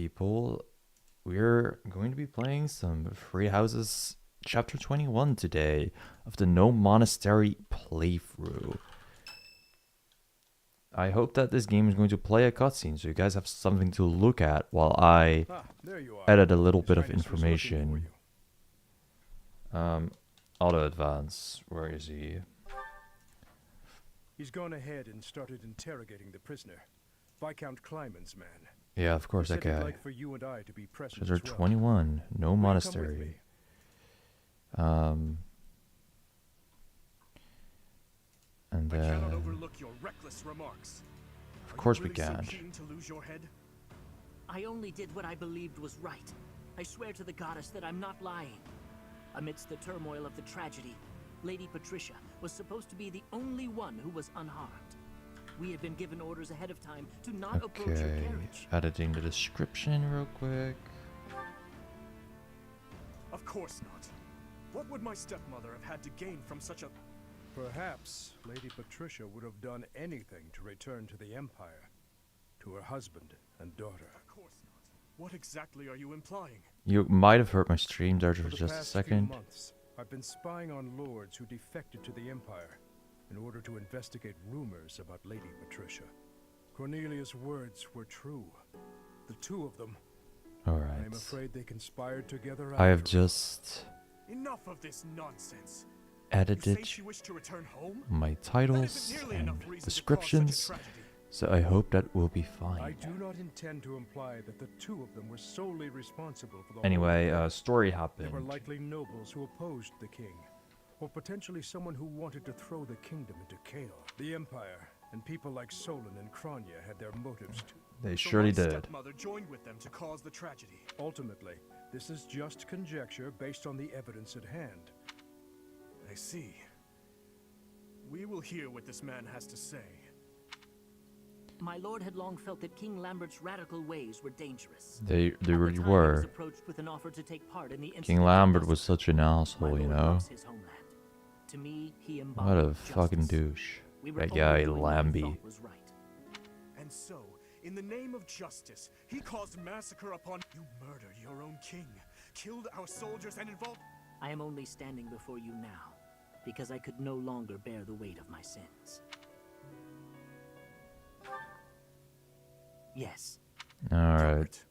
people, we're going to be playing some Free Houses Chapter 21 today of the No Monastery playthrough. I hope that this game is going to play a cutscene so you guys have something to look at while I edit a little bit of information. Auto advance, where is he? He's gone ahead and started interrogating the prisoner, Viscount Kleiman's man. Yeah, of course, that guy. Like for you and I to be present Chapter 21, No Monastery. And I cannot overlook your reckless remarks. Of course we can't. So keen to lose your head? I only did what I believed was right. I swear to the goddess that I'm not lying. Amidst the turmoil of the tragedy, Lady Patricia was supposed to be the only one who was unharmed. We had been given orders ahead of time to not approach her carriage. Editing the description real quick. Of course not. What would my stepmother have had to gain from such a... Perhaps Lady Patricia would have done anything to return to the Empire, to her husband and daughter. Of course not. What exactly are you implying? You might have heard my stream there for just a second. Few months, I've been spying on lords who defected to the Empire in order to investigate rumors about Lady Patricia. Cornelius' words were true. The two of them. Alright. I am afraid they conspired together. I have just Enough of this nonsense. edited She wished to return home? my titles and descriptions, so I hope that will be I fine. do not intend to imply that the two of them were solely responsible for the Anyway, whole story They were happened. likely nobles who opposed the king, or potentially someone who wanted to throw the kingdom into chaos. The Empire and people like Solon and Kranya had their motives too. They So surely my did. stepmother joined with them to cause the tragedy. Ultimately, this is just conjecture based on the evidence at hand. I see. We will hear what this man has to say. My lord had long felt that King Lambert's radical ways were dangerous. They At the really time, he was were. approached with an offer to take part in the King incident Lambert at was Monastery. such an My asshole, you lord know? loves his homeland. To me, he What embodied a fucking justice. douche. We were That only guy, doing what we Lambie. thought was right. And so, in the name of justice, he caused massacre upon... You murdered your own king, killed our soldiers, and involved... I am only standing before you now because I could no longer bear the weight of my sins. Yes. Alright. Gilbert,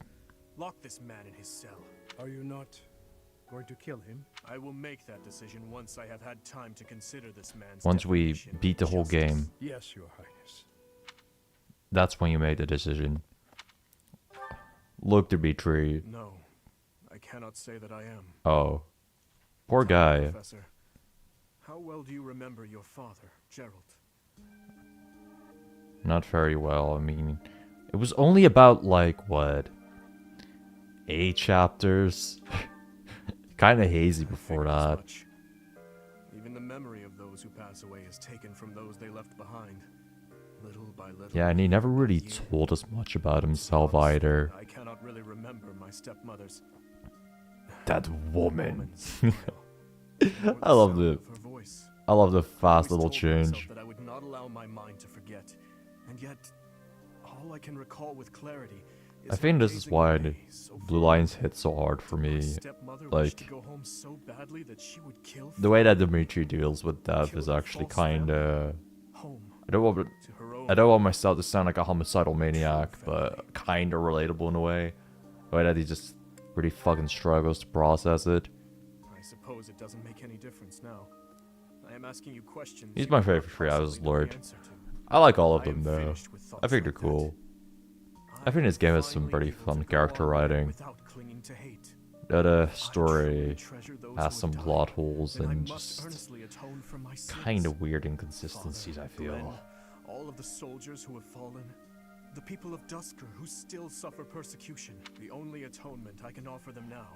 lock this man in his cell. Are you not going to kill him? I will make that decision once I have had time to consider this man's Once we definition beat the of whole justice. game, Yes, Your Highness. that's when you make the decision. Look, Dimitri. No, I cannot say that I am. Oh. Poor guy. Professor, how well do you remember your father, Gerald? Not very well. I mean, it was only about, like, what? 8 chapters? Kind of hazy before Figures that. much. Even the memory of those who pass away is taken from those they left behind. Little by little. Yeah, and he never really year. told us much about himself either. I cannot really remember my stepmother's That woman. woman's smile, or I love sound the of her voice. I love the fast Always little told myself change. that I would not allow my mind to forget, and yet all I can recall with clarity is I think her this is gazing why away the so Blue Lines hit so hard for My me. stepmother like- wished to go home so badly that she would kill The way that father. Dimitri deals with death Kill is her actually false kinda... Home I don't want to her own. I don't want myself to sound like a homicidal maniac, but kinda relatable in a way. The way that he just really fucking struggles to process it. I suppose it doesn't make any difference now. I am asking you questions. He's you my cannot favorite Free Houses possibly know the Lord. answer to. I like all of I am them though. finished with I thoughts think like they're that. cool. I think this game has some pretty Finally able fun to go character on writing. without clinging to hate. That I truly story treasure those has who some have plot died, holes and I and must just earnestly atone for my sins. kind of weird inconsistencies, Father, I feel. Glenn, all of the soldiers who have fallen, the people of Dusker who still suffer persecution. The only atonement I can offer them now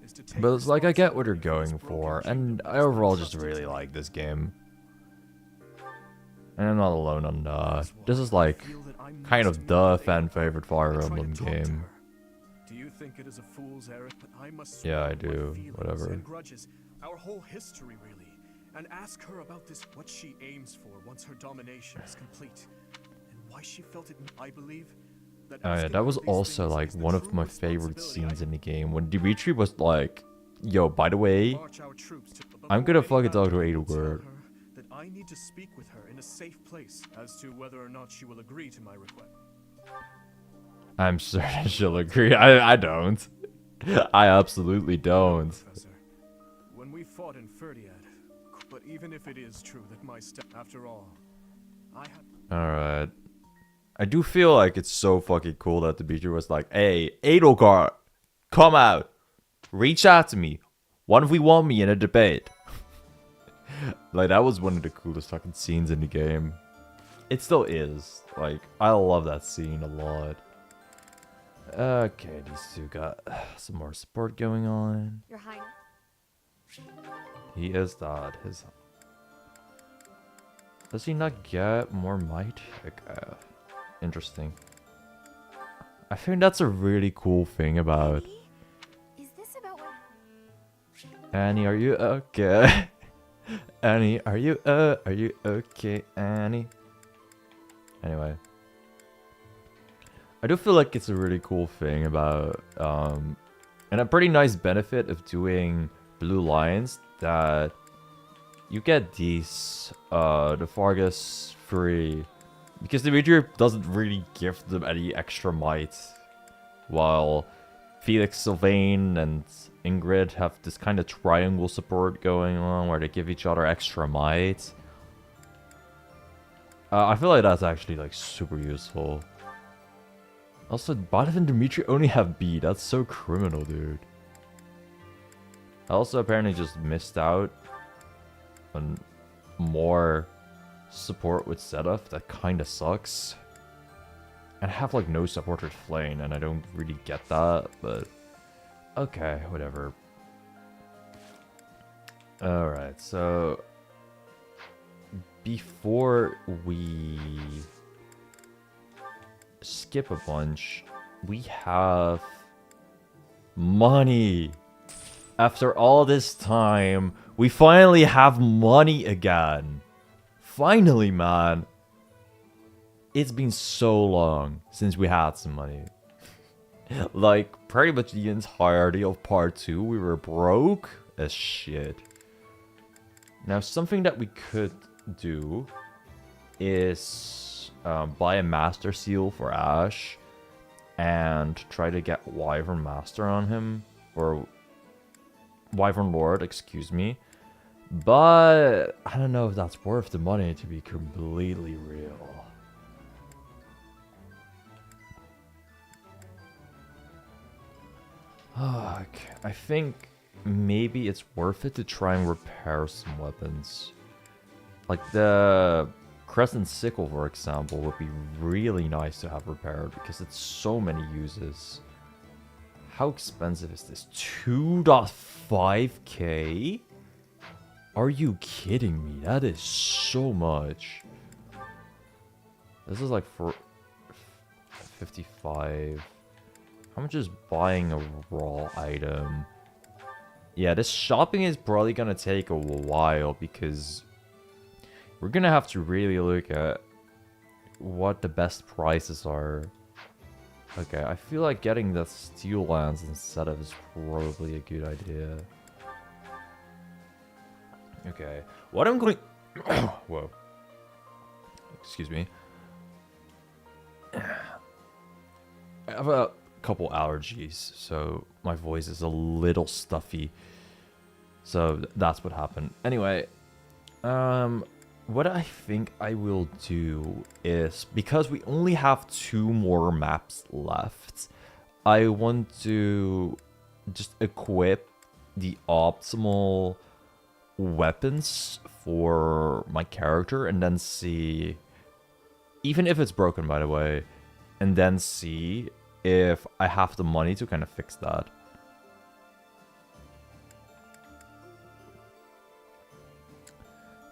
is to take But it's like I get what you're responsibility going this broken for, kingdom and that I has been overall just entrusted really to me. like this game. And I'm not alone on That's why this is I like feel that I kind must of meet the with fan Ava favorite Fire and try to Emblem talk to game. her. Do you think it is a fool's errand that I must Yeah, I swallow my do. feelings Whatever. and grudges, our whole history really, and ask her about this, what she aims for once her domination is complete, and why she felt it? I believe that Oh yeah, asking that was for these also things like is the one of true my favorite responsibility scenes I in the game when Dimitri was like, "Yo, by the way, march our troops to. I'm Before gonna any fucking talk to battle, I will tell Edelgard." her that I need to speak with her in a safe place as to whether or not she will agree to my request. I'm certain she'll agree. I don't. I absolutely No, don't. Professor. When we fought in Ferdiad, but even if it is true that my step, after all, I had. Alright. I do feel like it's so fucking cool that Dimitri was like, "Hey, Edelgard, come out. Reach out to me. What if we want me in a debate?" Like, that was one of the coolest fucking scenes in the game. It still is. Like, I love that scene a lot. Okay, these two got some more support going on. Your Highness. He is that. Does he not get more might? Okay. Interesting. I think that's a really cool thing about... Annie? Is this about what? Annie, are you okay? Annie, are you okay, Annie? Anyway. I do feel like it's a really cool thing about, and a pretty nice benefit of doing blue lines that you get these, the Fargus free, because the Major doesn't really give them any extra might, while Felix, Sylvain, and Ingrid have this kind of triangle support going on where they give each other extra might. I feel like that's actually like super useful. Also, Badav and Dimitri only have B. That's so criminal, dude. I also apparently just missed out on more support with Sedef. That kind of sucks. And I have like no support with Flame, and I don't really get that, but okay, whatever. Alright, so before we skip a bunch, we have money. After all this time, we finally have money again. Finally, man. It's been so long since we had some money. Like, pretty much the entirety of part 2, we were broke as shit. Now, something that we could do is buy a Master Seal for Ash and try to get Wyvern Master on him, or Wyvern Lord, excuse me. But I don't know if that's worth the money, to be completely real. Okay, I think maybe it's worth it to try and repair some weapons. Like the Crescent Sickle, for example, would be really nice to have repaired because it's so many uses. How expensive is this? 2.5k? Are you kidding me? That is so much. This is like for 55. How much is buying a raw item? Yeah, this shopping is probably gonna take a while because we're gonna have to really look at what the best prices are. Okay, I feel like getting the steel lance instead of is probably a good idea. Okay, what I'm going... Whoa. Excuse me. I have a couple allergies, so my voice is a little stuffy. So that's what happened. Anyway, what I think I will do is, because we only have 2 more maps left, I want to just equip the optimal weapons for my character and then see, even if it's broken by the way, and then see if I have the money to kind of fix that.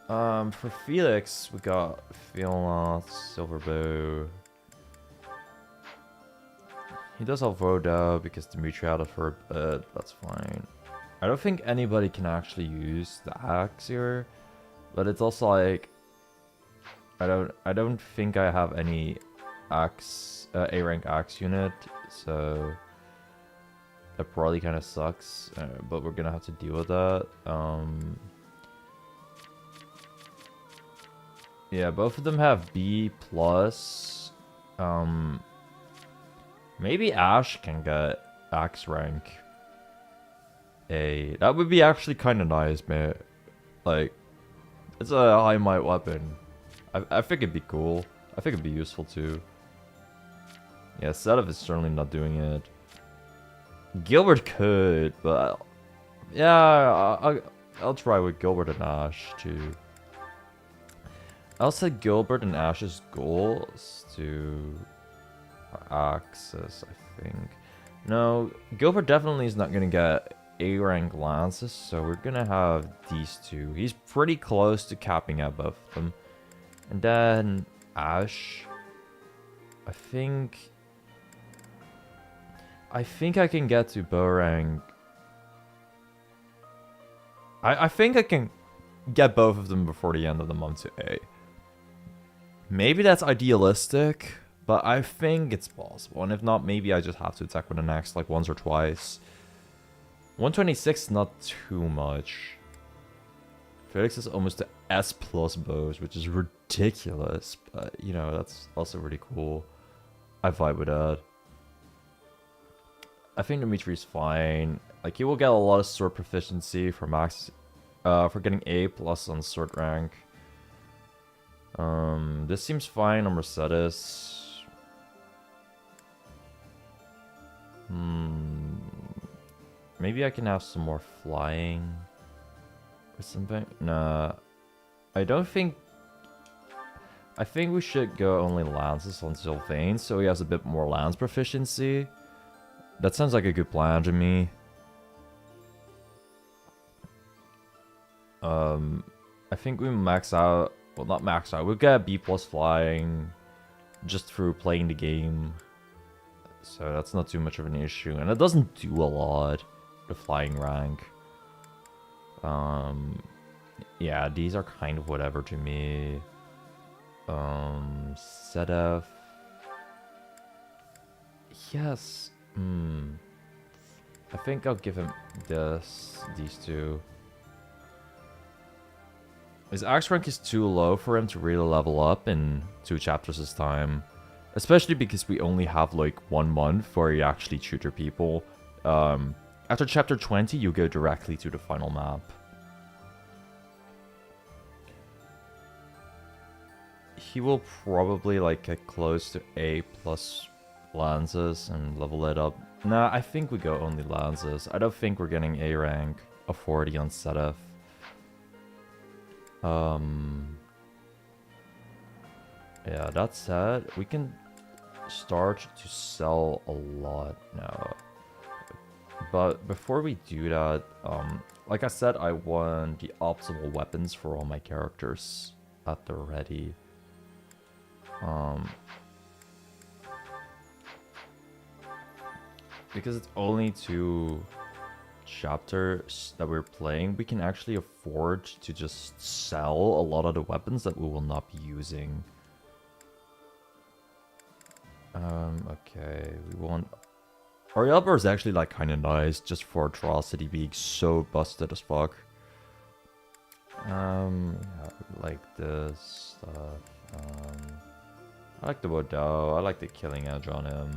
For Felix, we got Fiona, Silverbow. He does have Voda because Dimitri had it for a bit, that's fine. I don't think anybody can actually use the axe here, but it's also like I don't think I have any A rank axe unit, so that probably kind of sucks, but we're gonna have to deal with that. Yeah, both of them have B plus. Maybe Ash can get axe rank A. That would be actually kind of nice, man. Like, it's a high might weapon. I think it'd be cool. I think it'd be useful too. Yeah, Sedef is certainly not doing it. Gilbert could, but yeah, I'll try with Gilbert and Ash too. I'll set Gilbert and Ash's goals to access, I think. No, Gilbert definitely is not gonna get A rank lances, so we're gonna have these two. He's pretty close to capping out both of them. And then Ash, I think I can get to bow rank. I think I can get both of them before the end of the month to A. Maybe that's idealistic, but I think it's possible. And if not, maybe I just have to attack with an axe like once or twice. 126 is not too much. Felix is almost to S plus bows, which is ridiculous. But, you know, that's also really cool. I vibe with that. I think Dimitri's fine. Like, he will get a lot of sword proficiency for max, for getting A plus on sword rank. This seems fine on Mercedes. Maybe I can have some more flying or something. Nah, I don't think. I think we should go only lances on Sylvain, so he has a bit more lance proficiency. That sounds like a good plan to me. I think we max out. Well, not max out. We'll get B plus flying just through playing the game. So that's not too much of an issue. And it doesn't do a lot, the flying rank. Yeah, these are kind of whatever to me. Sedef. Yes. I think I'll give him these two. His axe rank is too low for him to really level up in 2 chapters this time. Especially because we only have like 1 month where you actually tutor people. After chapter 20, you go directly to the final map. He will probably like get close to A plus lances and level it up. Nah, I think we go only lances. I don't think we're getting A rank of 40 on Sedef. Yeah, that said, we can start to sell a lot now. But before we do that, like I said, I want the optimal weapons for all my characters at the ready. Because it's only 2 chapters that we're playing, we can actually afford to just sell a lot of the weapons that we will not be using. Okay, we want... Arielbar is actually like kind of nice, just for Atrocity being so busted as fuck. Yeah, like this stuff. I like the Wodow, I like the Killing Edge on him.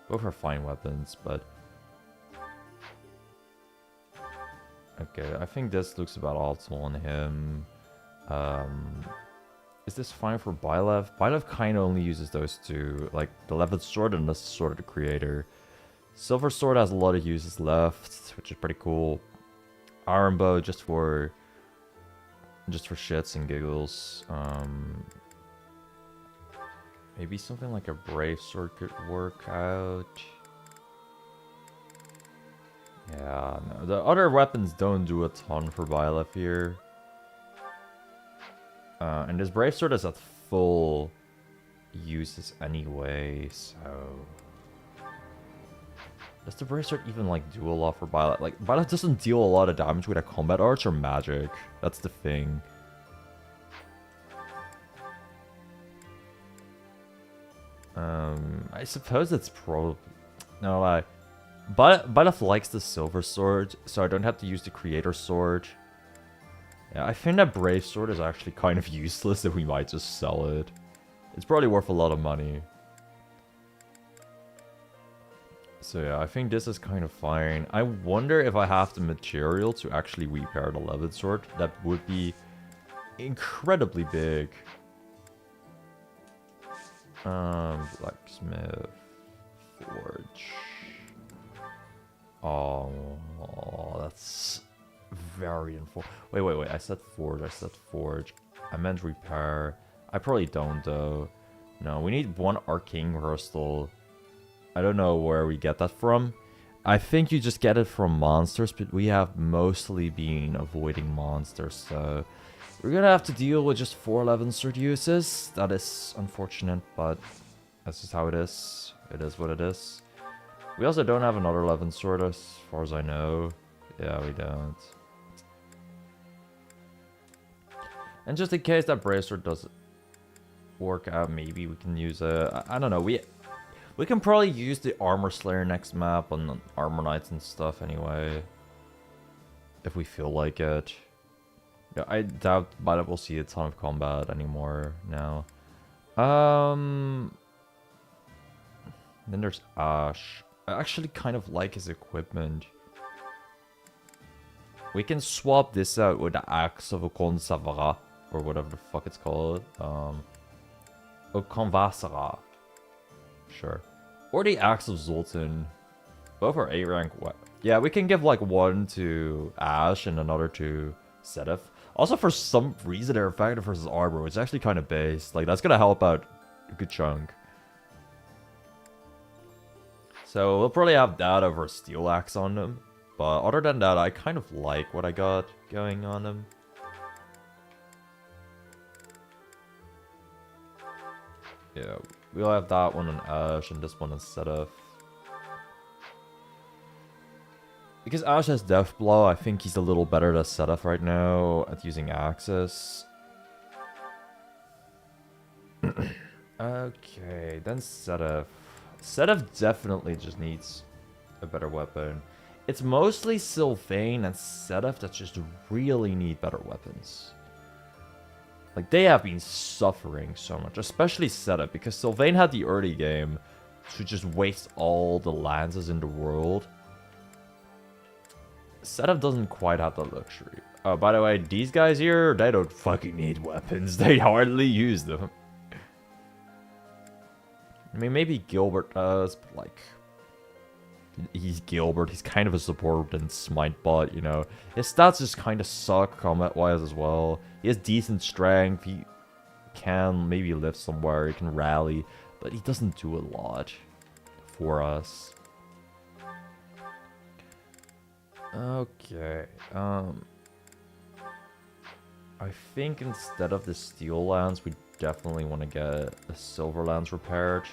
Both are fine weapons, but... Okay, I think this looks about optimal on him. Is this fine for Byleth? Byleth kind of only uses those two, like the Levitt Sword and the Sword of the Creator. Silver Sword has a lot of uses left, which is pretty cool. Iron Bow just for shits and giggles. Maybe something like a Brave Sword could work out. Yeah, no, the other weapons don't do a ton for Byleth here. And this Brave Sword is at full uses anyway, so... Does the Brave Sword even, like, do a lot for Byleth? Like, Byleth doesn't deal a lot of damage with a combat arch or magic. That's the thing. I suppose it's probably... No, Byleth likes the silver sword, so I don't have to use the creator sword. Yeah, I think that brave sword is actually kind of useless, and we might just sell it. It's probably worth a lot of money. So yeah, I think this is kind of fine. I wonder if I have the material to actually repair the levied sword. That would be incredibly big. Blacksmith, forge. Oh, that's very unfortunate. Wait. I said forge. I meant repair. I probably don't though. No, we need one arcane crystal. I don't know where we get that from. I think you just get it from monsters, but we have mostly been avoiding monsters, so we're gonna have to deal with just 4 11 sword uses. That is unfortunate, but that's just how it is. It is what it is. We also don't have another 11 sword as far as I know. Yeah, we don't. And just in case that brave sword doesn't work out, maybe we can use a... I don't know, we can probably use the Armor Slayer next map on Armor Knights and stuff anyway. If we feel like it. Yeah, I doubt we'll see a ton of combat anymore now. Then there's Ash. I actually kind of like his equipment. We can swap this out with the Axe of Okonsavara, or whatever the fuck it's called. Okonvasara. Sure. Or the Axe of Zoltan. Both are 8 rank. Yeah, we can give like one to Ash and another to Sedef. Also, for some reason, they're effective versus armor, which is actually kind of based. Like, that's gonna help out a good chunk. So, we'll probably have that over a Steel Axe on them. But other than that, I kind of like what I got going on them. Yeah, we'll have that one on Ash and this one on Sedef. Because Ash has Death Blow, I think he's a little better than Sedef right now at using Axis. Okay, then Sedef. Sedef definitely just needs a better weapon. It's mostly Sylvain and Sedef that just really need better weapons. Like, they have been suffering so much, especially Sedef, because Sylvain had the early game to just waste all the lances in the world. Sedef doesn't quite have the luxury. Oh, by the way, these guys here, they don't fucking need weapons. They hardly use them. I mean, maybe Gilbert does, but like... He's Gilbert, he's kind of a subordinate smite bot, you know. His stats just kind of suck combat-wise as well. He has decent strength, he can maybe lift somewhere, he can rally, but he doesn't do a lot for us. Okay, I think instead of the steel lance, we definitely want to get a silver lance repaired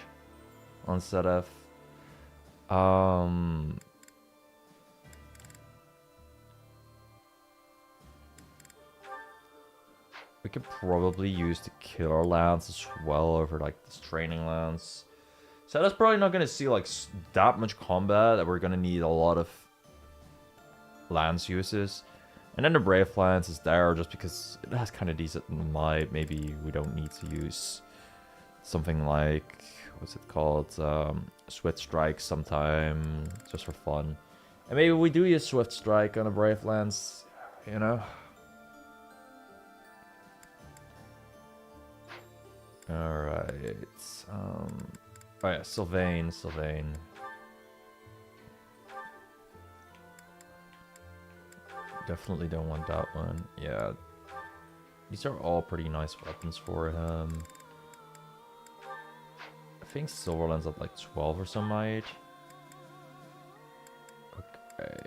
on Sedef. We could probably use the killer lance as well over like this training lance. So that's probably not gonna see like that much combat that we're gonna need a lot of lance uses. And then the brave lance is there just because it has kind of decent might. Maybe we don't need to use something like, what's it called, Swift Strike sometime, just for fun. And maybe we do use Swift Strike on a brave lance, you know. Alright, oh yeah, Sylvain. Definitely don't want that one. Yeah, these are all pretty nice weapons for him. I think Silverland's at like 12 or some might. Okay,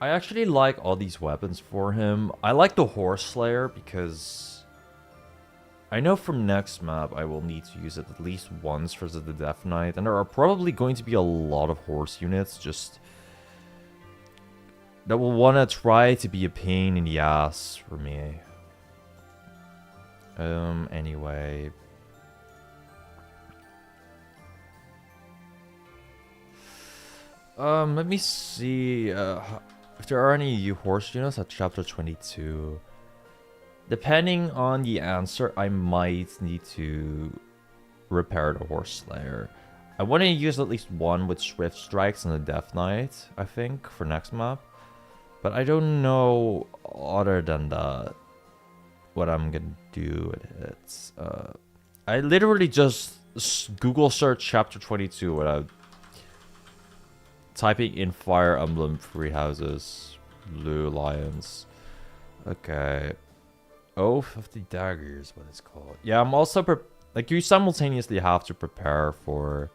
I actually like all these weapons for him. I like the Horse Slayer because I know from next map I will need to use it at least once for the Death Knight, and there are probably going to be a lot of horse units just that will want to try to be a pain in the ass for me. Anyway. Let me see if there are any horse units at chapter 22. Depending on the answer, I might need to repair the horse slayer. I want to use at least one with swift strikes and a death knight, I think, for next map. But I don't know other than that what I'm gonna do with it. I literally just Google search chapter 22 without typing in Fire Emblem, Three Houses, Blue Lions. Okay. Oath of the Dagger is what it's called. Yeah, I'm also like, you simultaneously have to prepare for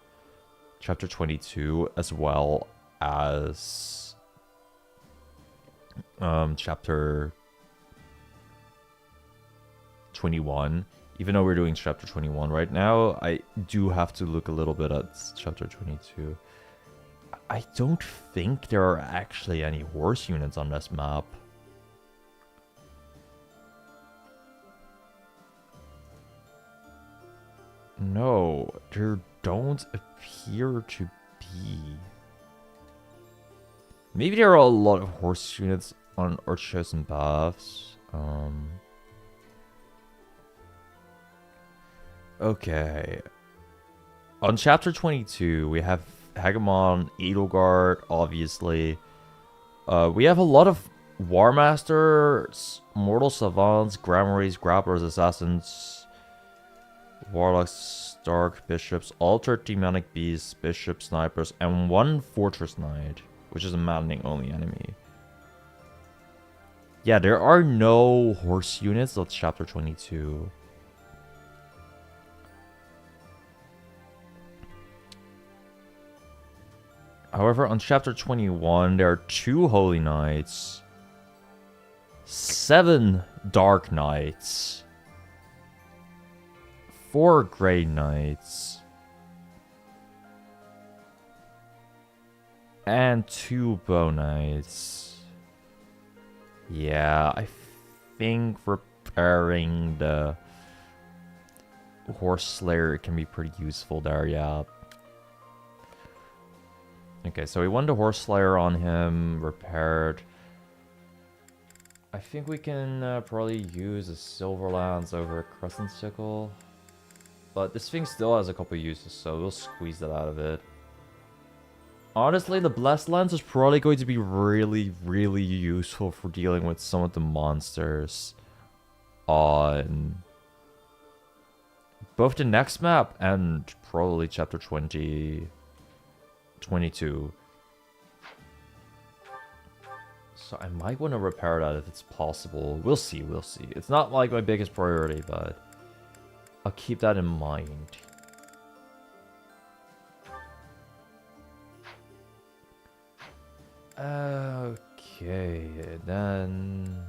chapter 22 as well as chapter 21. Even though we're doing chapter 21 right now, I do have to look a little bit at chapter 22. I don't think there are actually any horse units on this map. No, there don't appear to be. Maybe there are a lot of horse units on Earthshows and Baths. Okay. On chapter 22, we have Hagemon, Edelgard, obviously. We have a lot of War Masters, Mortal Savants, Gramaries, Grapplers, Assassins, Warlocks, Dark Bishops, Altered Demonic Beasts, Bishop Snipers, and one Fortress Knight, which is a maddening only enemy. Yeah, there are no horse units of chapter 22. However, on chapter 21, there are 2 Holy Knights, 7 Dark Knights, 4 Grey Knights, and 2 Bow Knights. Yeah, I think repairing the Horse Slayer can be pretty useful there, yeah. Okay, so we won the Horse Slayer on him, repaired. I think we can probably use a Silver Lance over a Crescent Sickle. But this thing still has a couple uses, so we'll squeeze that out of it. Honestly, the Blessed Lance is probably going to be really, really useful for dealing with some of the monsters on both the next map and probably chapter 22. So I might want to repair that if it's possible. We'll see, we'll see. It's not like my biggest priority, but I'll keep that in mind. Okay, then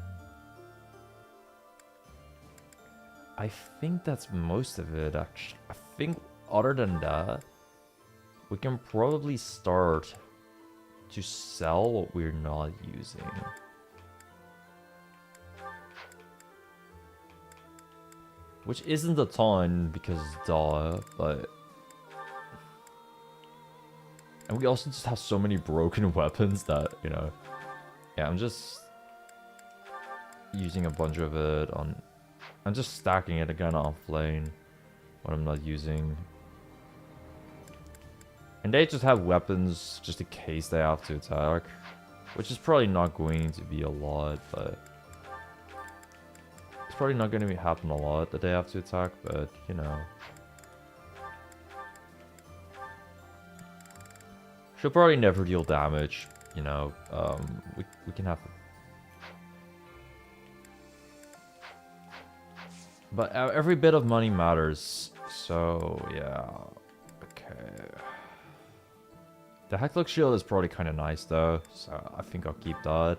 I think that's most of it, actually. I think other than that, we can probably start to sell what we're not using. Which isn't a ton, because duh, but... And we also just have so many broken weapons that, you know... Yeah, I'm just... using a bunch of it on... I'm just stacking it again off lane. What I'm not using. And they just have weapons just in case they have to attack. Which is probably not going to be a lot, but... It's probably not going to happen a lot that they have to attack, but, you know... She'll probably never deal damage, you know. We can have... But every bit of money matters, so, yeah. Okay... The Hecklock Shield is probably kind of nice though, so I think I'll keep that.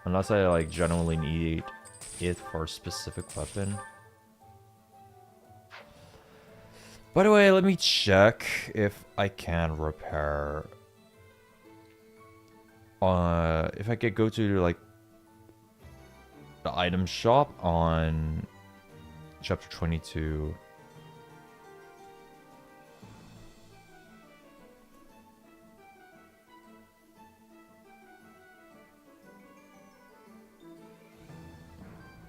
Unless I like genuinely need it for a specific weapon. By the way, let me check if I can repair. If I could go to like the item shop on chapter 22.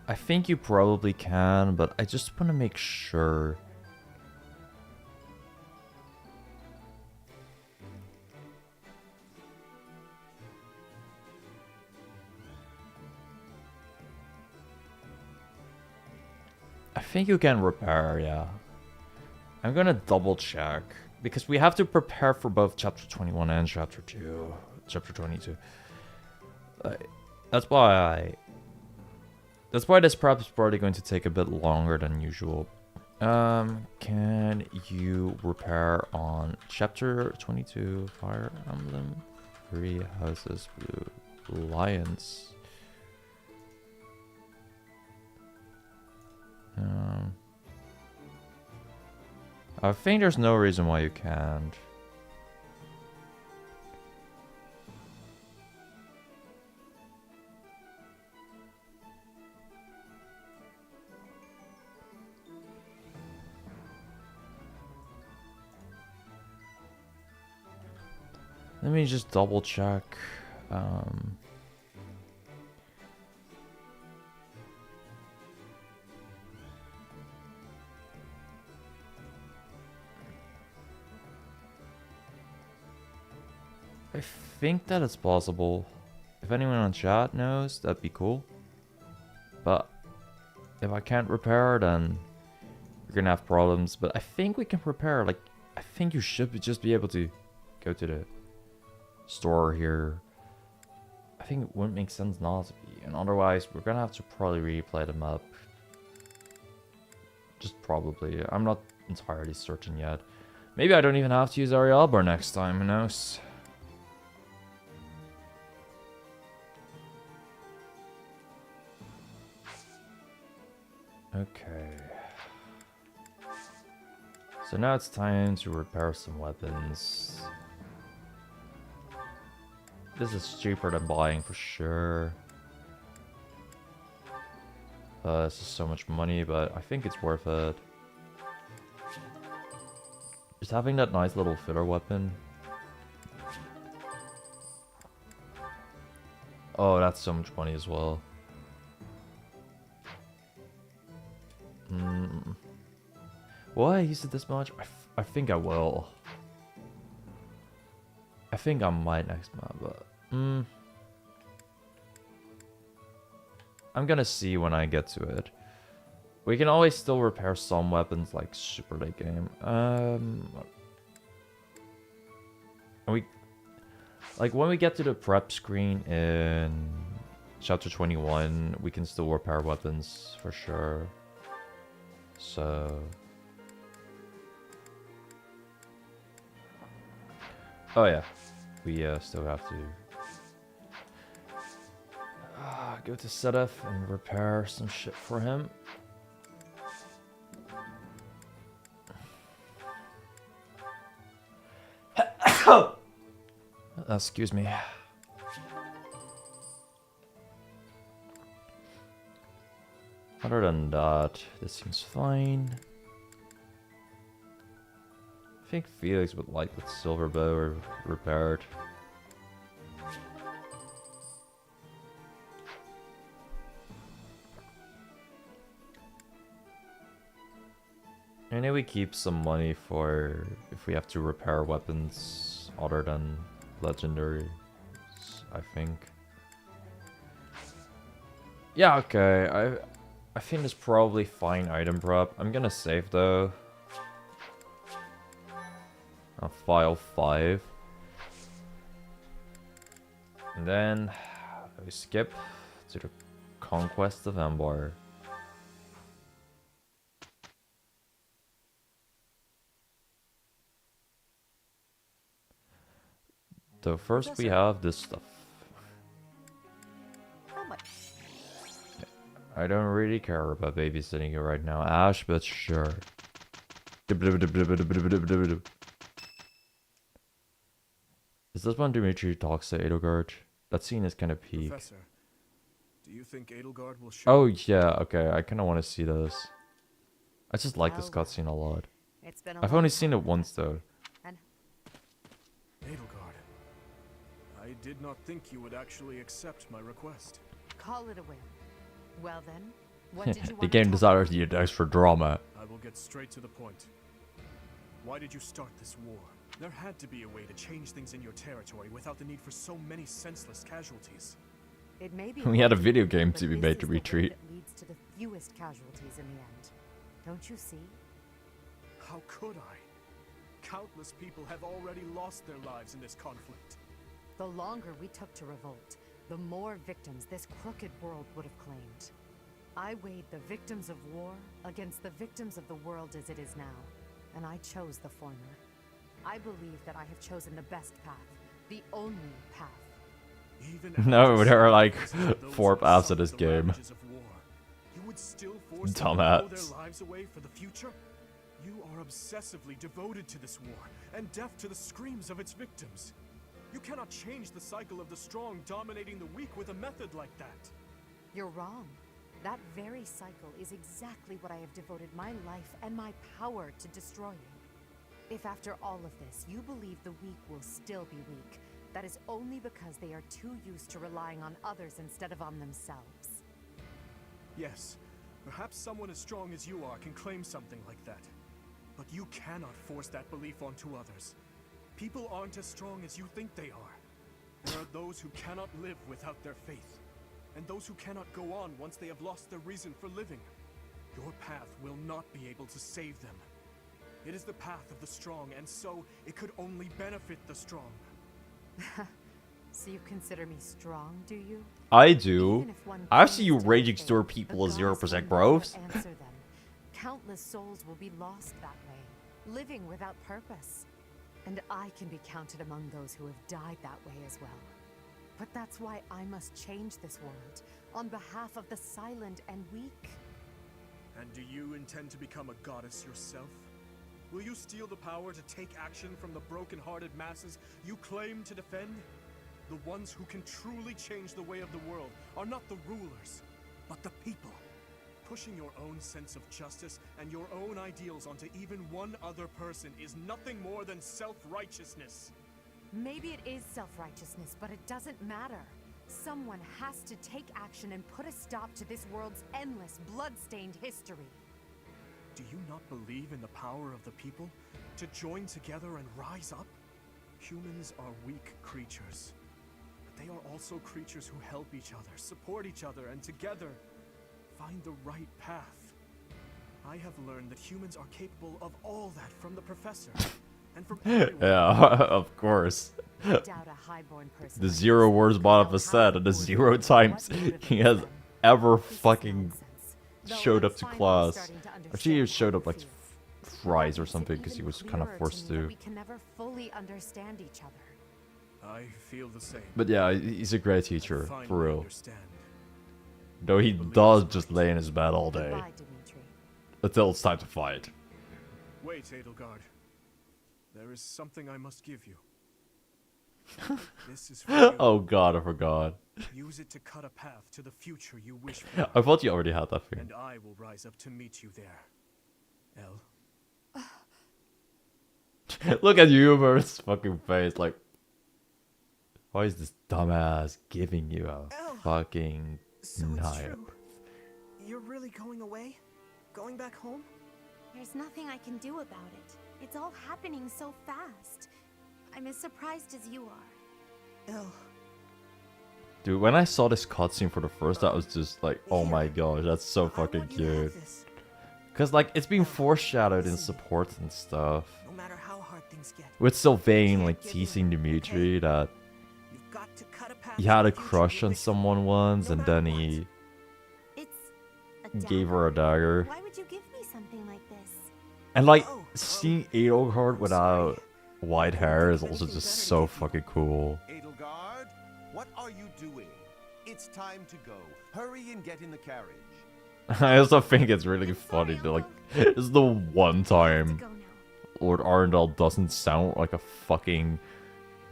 I think you probably can, but I just want to make sure. I think you can repair, yeah. I'm gonna double check because we have to prepare for both chapter 21 and chapter 22. That's why this prep is probably going to take a bit longer than usual. Can you repair on chapter 22 Fire Emblem 3 Houses Blue Lions? I think there's no reason why you can't. Let me just double check. I think that it's possible. If anyone on chat knows, that'd be cool. But if I can't repair, then you're gonna have problems. But I think we can repair. Like, I think you should just be able to go to the store here. I think it wouldn't make sense not to be. And otherwise, we're gonna have to probably replay the map. Just probably. I'm not entirely certain yet. Maybe I don't even have to use Arielbar next time, who knows? Okay. So now it's time to repair some weapons. This is cheaper than buying for sure. This is so much money, but I think it's worth it. Just having that nice little filler weapon. Oh, that's so much money as well. Will I use it this much? I think I will. I think I might next map, but I'm gonna see when I get to it. We can always still repair some weapons like super late game. And we like when we get to the prep screen in chapter 21, we can still repair weapons for sure. So oh yeah, we still have to go to Sedef and repair some shit for him. Excuse me. Other than that, this seems fine. I think Felix would like with silver bow repaired. I know we keep some money for if we have to repair weapons other than legendaries, I think. Yeah, okay. I think it's probably fine item prep. I'm gonna save though. File 5. And then we skip to the Conquest of Empire. So first we have this stuff. Oh my. I don't really care about babysitting you right now, Ash, but sure. Is this when Dimitri talks to Edelgard? That scene is kind of peak. Professor, Do you think Edelgard will show? Oh yeah, okay. I kind of want to see this. I just like this Well, cutscene a lot. It's been a I've long only time, seen it once though. And Edelgard, I did not think you would actually accept my request. call it a win. Well then, what did you The want game to talk decided to use extra drama. I will get straight to the point. Why did you start this war? There had to be a way to change things in your territory without the need for so many senseless casualties. It may be We had a hard, video game but to be this made is to the way retreat. that leads to the fewest casualties in the end. Don't you see? How could I? Countless people have already lost their lives in this conflict. The longer we took to revolt, the more victims this crooked world would have claimed. I weighed the victims of war against the victims of the world as it is now, and I chose the former. I believe that I have chosen the best path, the only path. Even No, after there are like sacrificing those 4 who paths to suffered this the game. ravages of war, you would still force them to throw Dumbass. their lives away for the future? You are obsessively devoted to this war and deaf to the screams of its victims. You cannot change the cycle of the strong dominating the weak with a method like that. You're wrong. That very cycle is exactly what I have devoted my life and my power to destroying. If after all of this you believe the weak will still be weak, that is only because they are too used to relying on others instead of on themselves. Yes, perhaps someone as strong as you are can claim something like that. But you cannot force that belief onto others. People aren't as strong as you think they are. There are those who cannot live without their faith, and those who cannot go on once they have lost their reason for living. Your path will not be able to save them. It is the path of the strong, and so it could only benefit the strong. So you consider me strong, do you? I do. Even if one I see you claims to raging have store faith, people the as gods 0% will never growth. answer them. Countless souls will be lost that way, living without purpose. And I can be counted among those who have died that way as well. But that's why I must change this world, on behalf of the silent and weak. And do you intend to become a goddess yourself? Will you steal the power to take action from the broken-hearted masses you claim to defend? The ones who can truly change the way of the world are not the rulers, but the people. Pushing your own sense of justice and your own ideals onto even one other person is nothing more than self-righteousness. Maybe it is self-righteousness, but it doesn't matter. Someone has to take action and put a stop to this world's endless, blood-stained history. Do you not believe in the power of the people to join together and rise up? Humans are weak creatures, but they are also creatures who help each other, support each other, and together find the right path. I have learned that humans are capable of all that from the professor and from everyone. Yeah, of course. I doubt a highborn person The like 0 yourself words could Bonhoeffer know said, how and the important 0 and times what he motivates has them. ever This is fucking nonsense, though showed I'm up to finally class. starting to Actually, he understand showed how up you like feel. fries or Makes it something because he even was kind of clearer forced me that to. we can never fully understand each other. I feel the same. But yeah, he's a great I teacher, finally for real. understand. Though he does just lay in his bed all day Goodbye, Dimitri. until it's time to fight. Wait, Edelgard. There is something I must give you. This is for you. Oh god, I forgot. Use it to cut a path to the future you wish for. I thought you already had that thing. And I will rise up to meet you there. Elle. Look at Huber's fucking face, like, why is this dumbass giving you a Oh, fucking So it's knife? true. You're really going away? Going back home? There's nothing I can do about it. It's all happening so fast. I'm as surprised as you are. Elle. Dude, when I saw this cutscene for the first time, I was just like, oh my gosh, that's so I fucking want you to have cute. this, Cause like, it's been foreshadowed in support and stuff. no matter how hard things get. With Sylvain like teasing Dimitri that You've got to cut a path he to had the a future crush you on wish for, someone once, no and matter then what. he It's a gave her a dagger. Why would you give me something like this? And like, Oh, seeing Edelgard without white hair is also Anything just better so to give you. fucking cool. Edelgard, what are you doing? It's time to go. Hurry and get in the carriage. I also think it's really I'm funny sorry, that like, Uncle. this is the one I have to time go now. Lord Arundel doesn't sound like a fucking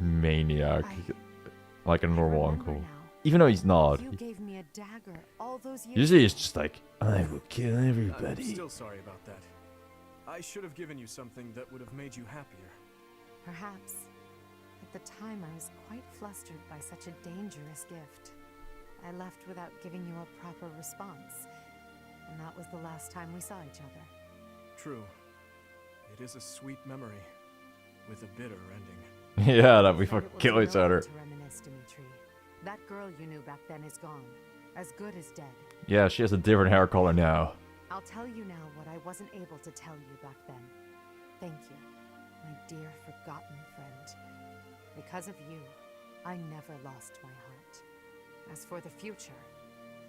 maniac, I like a normal remember uncle. now. Even though he's not. You gave me a dagger all those years Usually it's ago. just like, I will kill I'm everybody. still sorry about that. I should have given you something that would have made you happier. Perhaps. At the time, I was quite flustered by such a dangerous gift. I left without giving you a proper response. And that was the last time we saw each other. True. It is a sweet memory, with a bitter ending. Yeah, that we But fucking it was kill each noble other. to reminisce, Dimitri. That girl you knew back then is gone. As good as dead. Yeah, she has a different hair color now. I'll tell you now what I wasn't able to tell you back then. Thank you, my dear forgotten friend. Because of you, I never lost my heart. As for the future,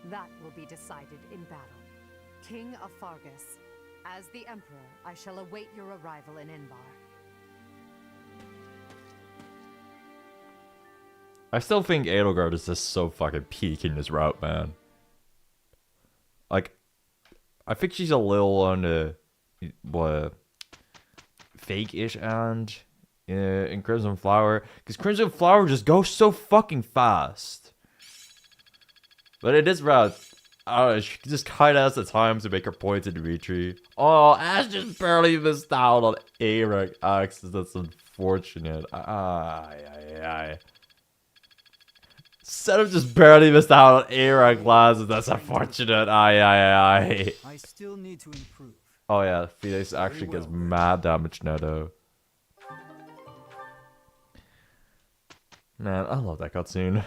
that will be decided in battle. King of Fargus, as the Emperor, I shall await your arrival in Inbar. I still think Edelgard is just so fucking peak in this route, man. Like, I think she's a little on the fake-ish end in Crimson Flower, because Crimson Flower just goes so fucking fast. But in this route, she just kind of has the time to make her point to Dimitri. Oh, Ash just barely missed out on A-rank axes. That's unfortunate. Instead of just barely missed out on A-rank glasses, that's unfortunate. I still need to improve. Oh yeah, Felix actually gets mad damage now though. Man, I love that cutscene.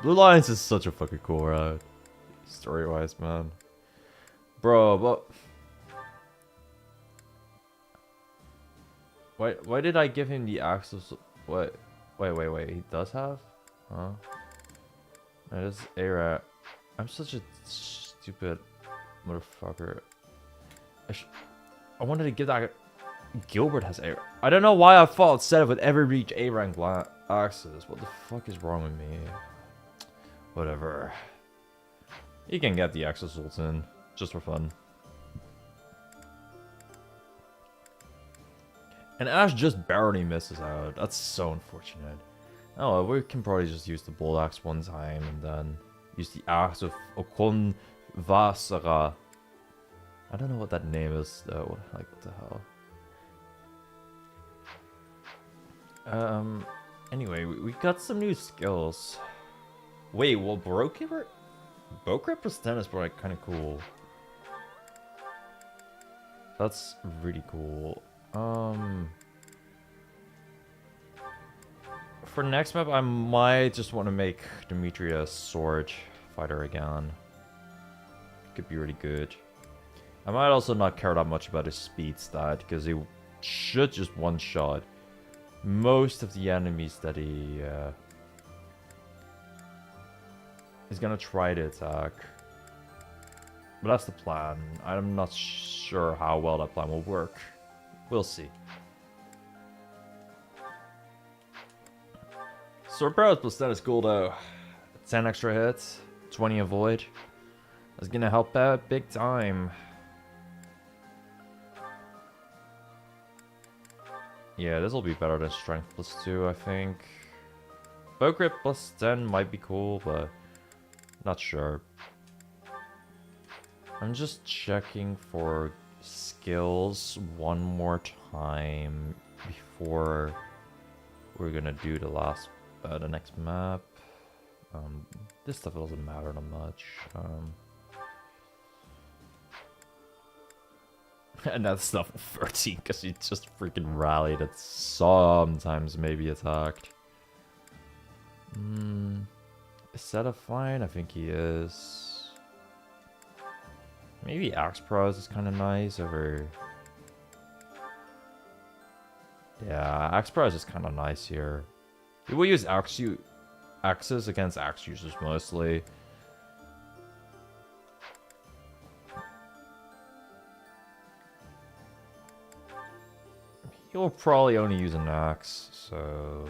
Blue Lions is such a fucking cool ride. Story-wise, man. Bro, but... Why did I give him the access? What? Wait. He does have? Huh? That is A-Rat. I'm such a stupid motherfucker. I wanted to give that... Gilbert has A-Rat. I don't know why I thought set it would ever reach A-Rank access. What the fuck is wrong with me? Whatever. You can get the Exosults in, just for fun. And Ash just barely misses out. That's so unfortunate. Oh, well, we can probably just use the Bolt Axe one time and then use the Axe of Okon Vasara. I don't know what that name is though. Like, what the hell? Anyway, we got some new skills. Wait, well, Bowgrip Preston is probably kind of cool. That's really cool. For next map, I might just want to make Dimitri a sword fighter again. Could be really good. I might also not care that much about his speed stat, because he should just one-shot most of the enemies that he is gonna try to attack. But that's the plan. I'm not sure how well that plan will work. We'll see. Sword Power plus 10 is cool though. 10 extra hits, 20 avoid. That's gonna help out big time. Yeah, this will be better than Strength plus 2, I think. Bowgrip plus 10 might be cool, but not sure. I'm just checking for skills one more time before we're gonna do the next map. This stuff doesn't matter that much. And that's stuff 13 because he just freaking rallied and sometimes maybe attacked. Is that a fine? I think he is. Maybe Axe Pros is kind of nice over... Yeah, Axe Pros is kind of nice here. We will use axes against axe users mostly. He'll probably only use an axe, so...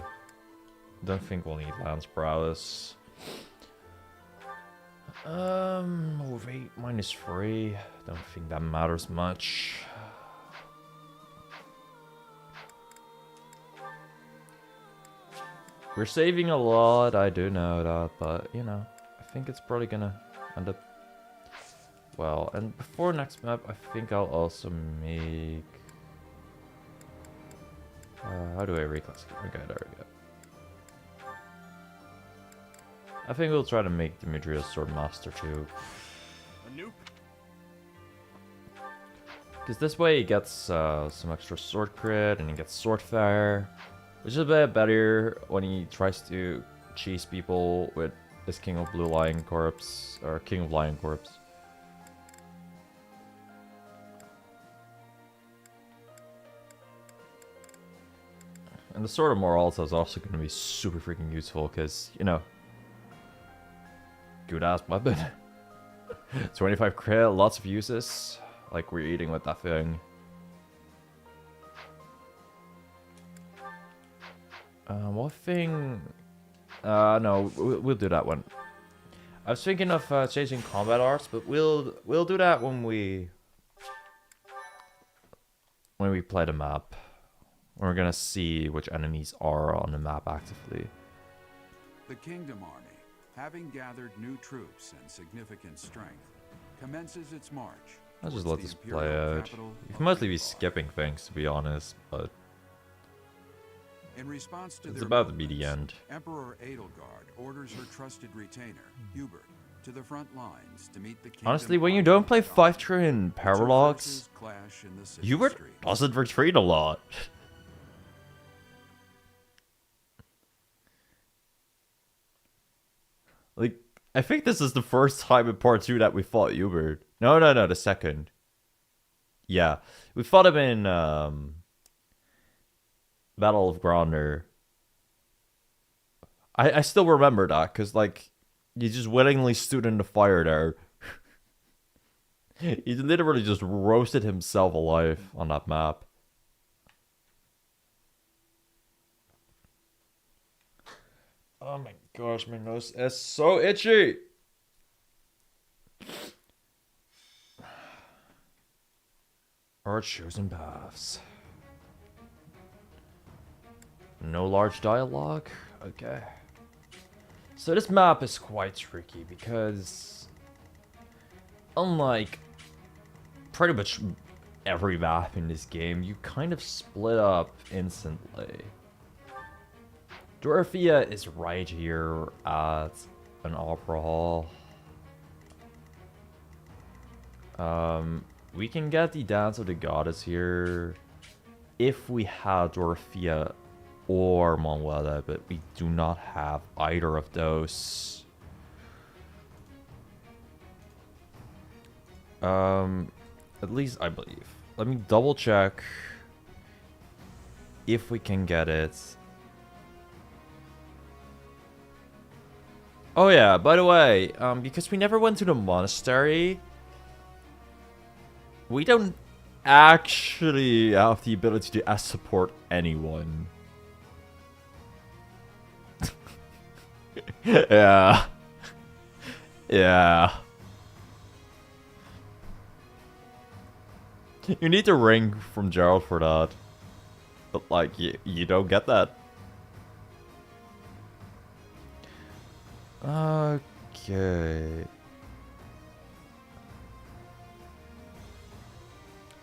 Don't think we'll need Lance Prowess. Overweight -3. Don't think that matters much. We're saving a lot, I do know that, but, you know, I think it's probably gonna end up well. And before next map, I think I'll also make... how do I reclass? Okay, there we go. I think we'll try to make Demetrius Swordmaster too. A nuke? Because this way he gets some extra sword crit and he gets sword fire, which is a bit better when he tries to chase people with his King of Blue Lion Corpse, or King of Lion Corpse. And the Sword of Morals is also going to be super freaking useful because, you know, good ass weapon. 25 crit, lots of uses. Like we're eating with that thing. What thing? No, we'll do that one. I was thinking of changing combat arts, but we'll do that when we play the map. We're gonna see which enemies are on the map actively. The Kingdom Army, having gathered new troops and significant strength, commences its march. I'll just towards let the this play imperial out. capital You of can mostly be Levi. skipping things, to be honest, but In response to it's their about to be the movements, end. Emperor Edelgard orders her trusted retainer, Hubert, to the front lines to meet the Kingdom Honestly, when you Army don't play of 5 Dawn. turn The two Parallax, forces clash in the city Hubert streets. doesn't retreat a lot. Like, I think this is the first time in part 2 that we fought Hubert. No, the second. Yeah, we fought him in Battle of Gronder. I still remember that, because, like, he just willingly stood in the fire there. He literally just roasted himself alive on that map. Oh my gosh, my nose is so itchy! Our chosen paths. No large dialogue? Okay. So this map is quite tricky because, unlike pretty much every map in this game, you kind of split up instantly. Dorothea is right here at an opera hall. We can get the Dance of the Goddess here if we had Dorothea or Manuela, but we do not have either of those. At least I believe. Let me double check if we can get it. Oh yeah, by the way, because we never went to the monastery, we don't actually have the ability to support anyone. Yeah. Yeah. You need the ring from Gerald for that. But like, you don't get that. Okay.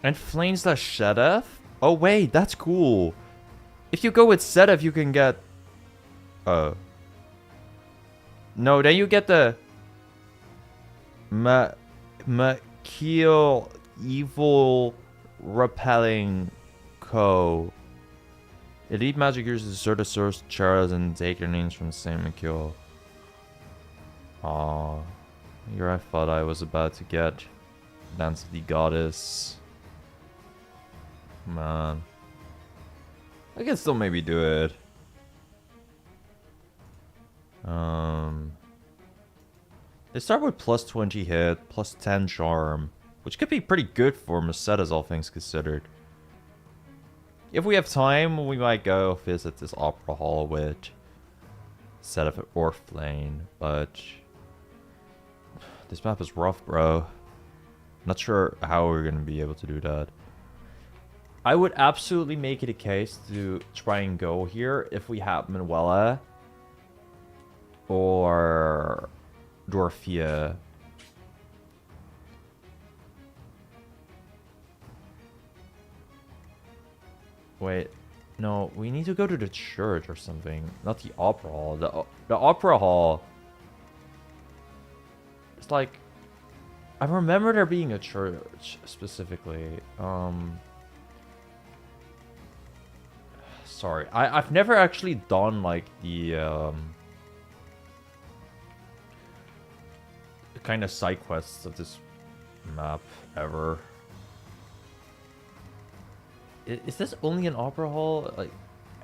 And Flames the Shedef? Oh wait, that's cool. If you go with Sedef, you can get... No, then you get the... Makil Evil Repelling Co. Elite magic users assert the source Charas and take their names from the same Makil. Aw. Here I thought I was about to get Dance of the Goddess. Man. I can still maybe do it. They start with plus 20 hit, plus 10 charm, which could be pretty good for Mercedes, all things considered. If we have time, we might go visit this opera hall with Sedef or Flame, but this map is rough, bro. Not sure how we're gonna be able to do that. I would absolutely make it a case to try and go here if we have Manuela, or Dorothea. Wait, no, we need to go to the church or something, not the opera hall. The opera hall. It's like, I remember there being a church specifically. Sorry, I've never actually done like the kind of side quests of this map ever. Is this only an opera hall? Like,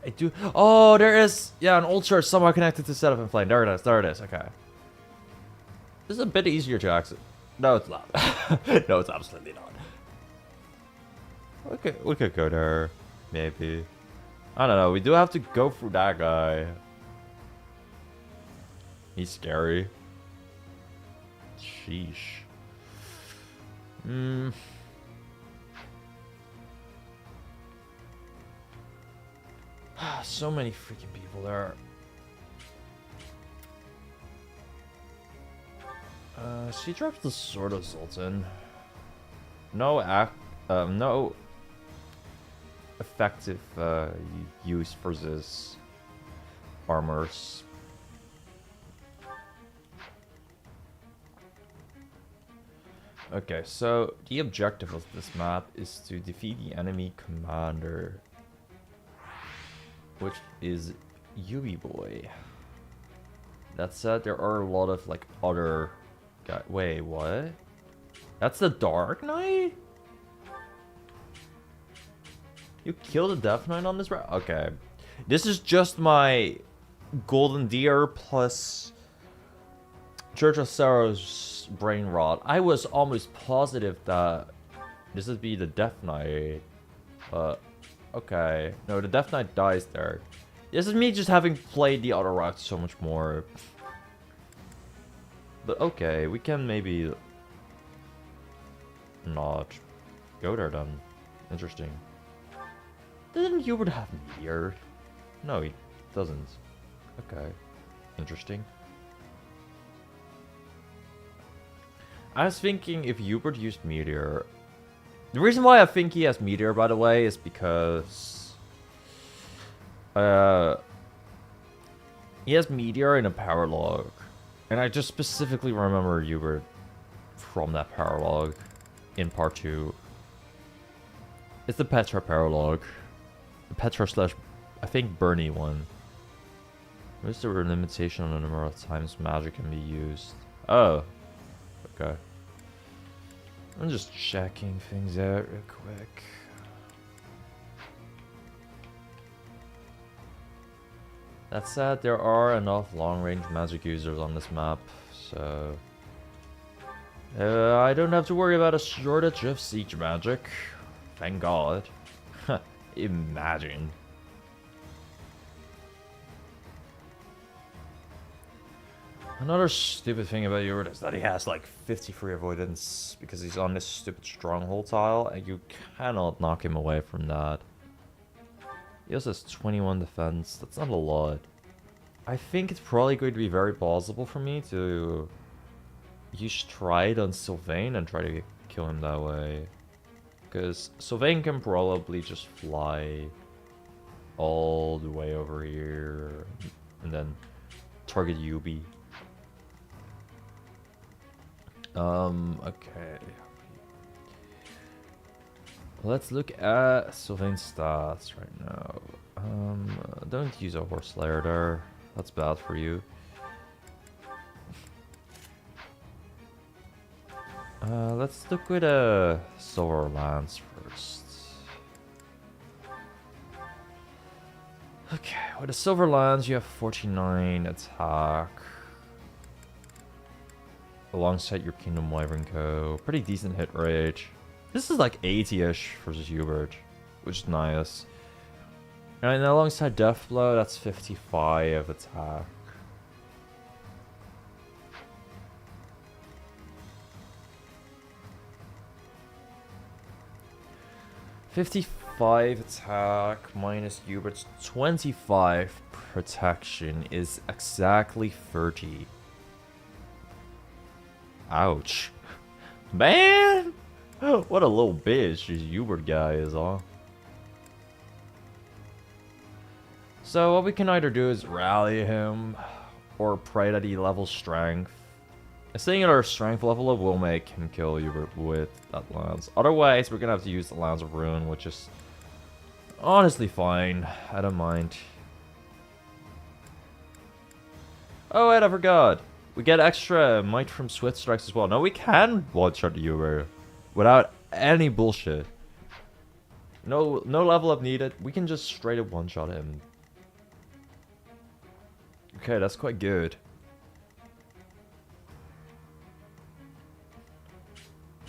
I do. Oh, there is. Yeah, an old church somehow connected to Set Up in Flame. There it is. There it is. Okay. This is a bit easier to access. No, it's not. No, it's absolutely not. We could go there, maybe. I don't know. We do have to go through that guy. He's scary. Sheesh. So many freaking people there. She drops the Sword of Sultan. No effective use versus armors. Okay, so the objective of this map is to defeat the enemy commander, which is Yubi Boy. That said, there are a lot of like other guys. Wait, what? That's the Dark Knight? You killed a Death Knight on this route? Okay. This is just my Golden Deer plus Church of Sorrow's Brain Rot. I was almost positive that this would be the Death Knight. Okay. No, the Death Knight dies there. This is me just having played the other routes so much more. But okay, we can maybe not go there then. Interesting. Doesn't Hubert have Meteor? No, he doesn't. Okay. Interesting. I was thinking if Hubert used Meteor... The reason why I think he has Meteor, by the way, is because... he has Meteor in a power log. And I just specifically remember Hubert from that power log in part 2. It's the Petra power log. The Petra slash, I think, Bernie one. Where's the limitation on the number of times magic can be used? Oh. Okay. I'm just checking things out real quick. That said, there are enough long-range magic users on this map, so... I don't have to worry about a shortage of siege magic. Thank God. Imagine. Another stupid thing about Yurt is that he has like 53 avoidance because he's on this stupid stronghold tile, and you cannot knock him away from that. He also has 21 defense. That's not a lot. I think it's probably going to be very plausible for me to use Stride on Sylvain and try to kill him that way. Because Sylvain can probably just fly all the way over here and then target Yubi. Okay. Let's look at Sylvain's stats right now. Don't use a horse layer there. That's bad for you. Let's look with a Silver Lance first. Okay, with a Silver Lance you have 49 attack. Alongside your Kingdom Wyvern Co. Pretty decent hit rate. This is like 80-ish versus Hubert, which is nice. And alongside Deathblow, that's 55 attack. 55 attack minus Hubert's 25 protection is exactly 30. Ouch. Man! What a little bitch this Hubert guy is, huh? So what we can either do is rally him, or pray that he levels strength. Staying at our strength level will make him kill Hubert with that lance. Otherwise, we're gonna have to use the Lance of Ruin, which is honestly fine. I don't mind. Oh wait, I forgot. We get extra might from Swift Strikes as well. No, we can one-shot the Hubert without any bullshit. No level up needed. We can just straight up one-shot him. Okay, that's quite good.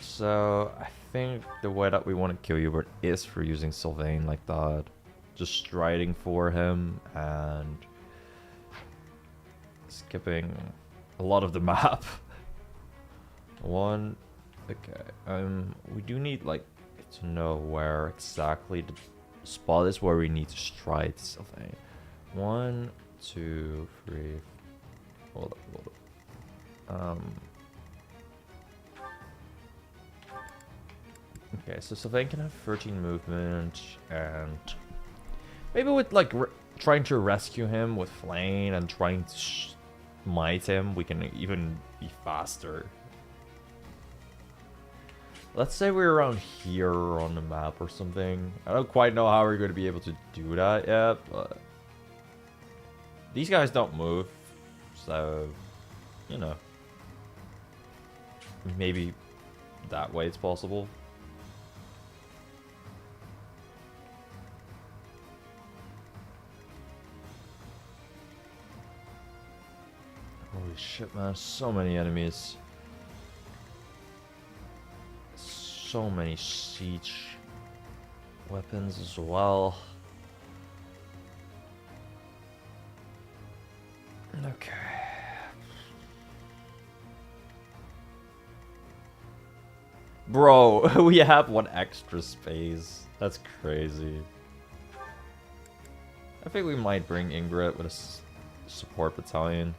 So, I think the way that we want to kill Hubert is for using Sylvain like that. Just striding for him and skipping a lot of the map. Okay, we do need, like, to know where exactly the spot is where we need to stride Sylvain. 1, 2, 3. Hold up. Okay, so Sylvain can have 13 movement, and maybe with like trying to rescue him with Flame and trying to smite him, we can even be faster. Let's say we're around here on the map or something. I don't quite know how we're going to be able to do that yet, but these guys don't move, so, you know, maybe that way it's possible. Holy shit, man, so many enemies. So many siege weapons as well. Okay. Bro, we have one extra space. That's crazy. I think we might bring Ingrid with a support battalion.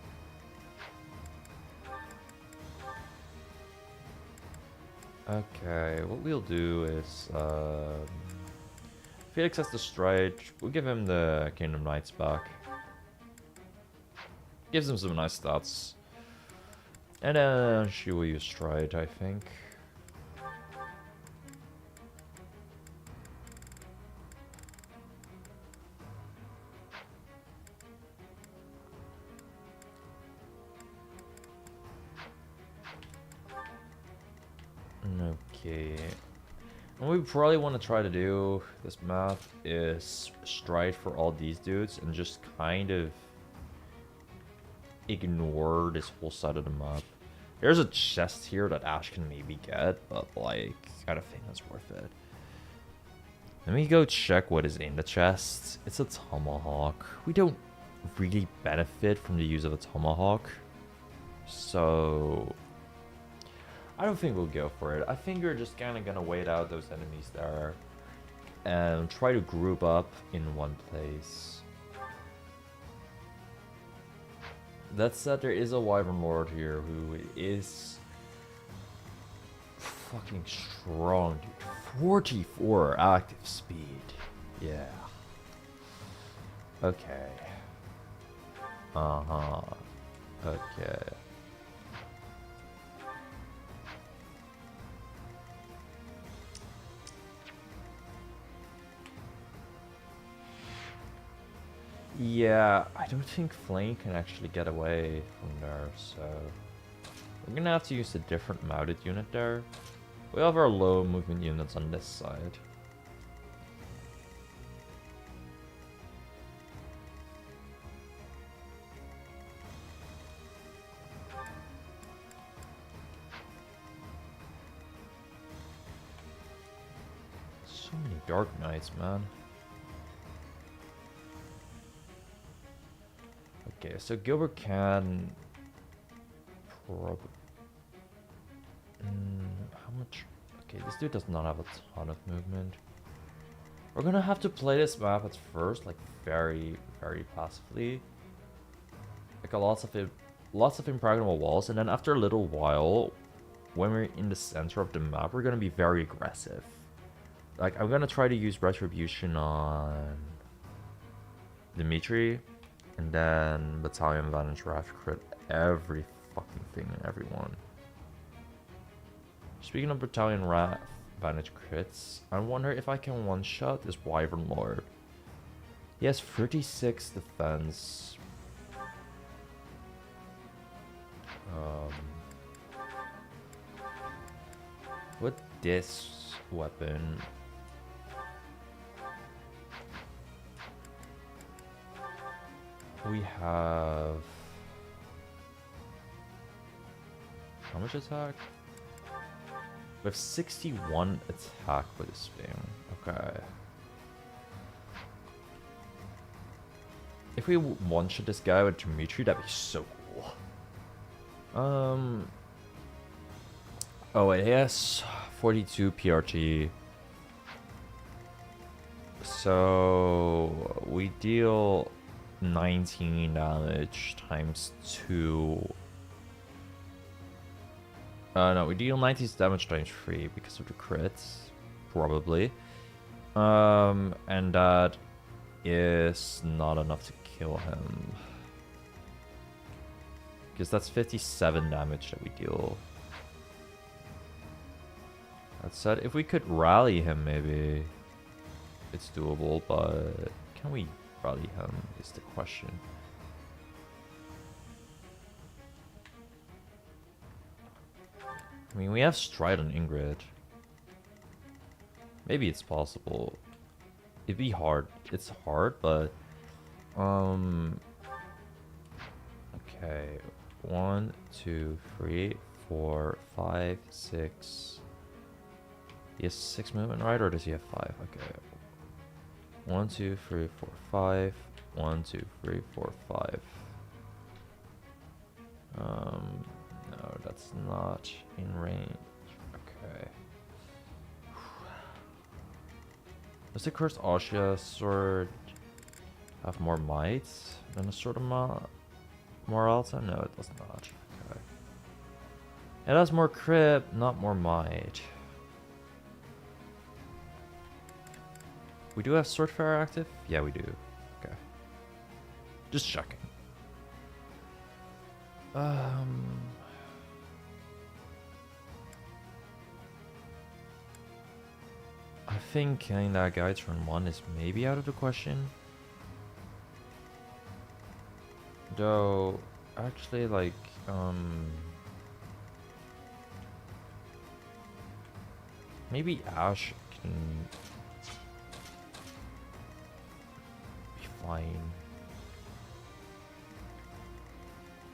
Okay, what we'll do is, Felix has the stride. We'll give him the Kingdom Knights back. Gives him some nice stats. And then she will use stride, I think. Okay. And what we probably want to try to do this map is stride for all these dudes and just kind of ignore this whole side of the map. There's a chest here that Ash can maybe get, but like, I don't think that's worth it. Let me go check what is in the chest. It's a tomahawk. We don't really benefit from the use of a tomahawk, so I don't think we'll go for it. I think we're just kind of gonna wait out those enemies there and try to group up in one place. That said, there is a Wyvern Lord here who is fucking strong, dude. 44 active speed. Yeah. Okay. Uh-huh. Okay. Yeah, I don't think Flame can actually get away from there, so we're gonna have to use a different mounted unit there. We have our low movement units on this side. So many Dark Knights, man. Okay, so Gilbert can probably... how much? Okay, this dude does not have a ton of movement. We're gonna have to play this map at first, like very, very passively. Like lots of impregnable walls, and then after a little while, when we're in the center of the map, we're gonna be very aggressive. Like I'm gonna try to use Retribution on Dimitri, and then Battalion Vantage Wrath crit every fucking thing and everyone. Speaking of Battalion Wrath Vantage crits, I wonder if I can one-shot this Wyvern Lord. He has 36 defense. With this weapon, we have how much attack? We have 61 attack with this thing. Okay. If we one-shot this guy with Dimitri, that'd be so cool. Oh, it has 42 PRT. So we deal 19 damage times 2. No, we deal 19 damage times 3 because of the crits, probably. And that is not enough to kill him. Because that's 57 damage that we deal. That said, if we could rally him, maybe it's doable, but can we rally him is the question. I mean, we have Stride on Ingrid. Maybe it's possible. It'd be hard. It's hard, but okay. 1, 2, 3, 4, 5, 6. He has 6 movement, right? Or does he have 5? Okay. 1, 2, 3, 4, 5. 1, 2, 3, 4, 5. No, that's not in range. Okay. Does the Cursed Ashia sword have more might than a Sword of Moralta? No, it does not. Okay. It has more crit, not more might. We do have Swordfarer active? Yeah, we do. Okay. Just checking. I think killing that guy turn 1 is maybe out of the question. Though, actually, like, maybe Ash can be fine.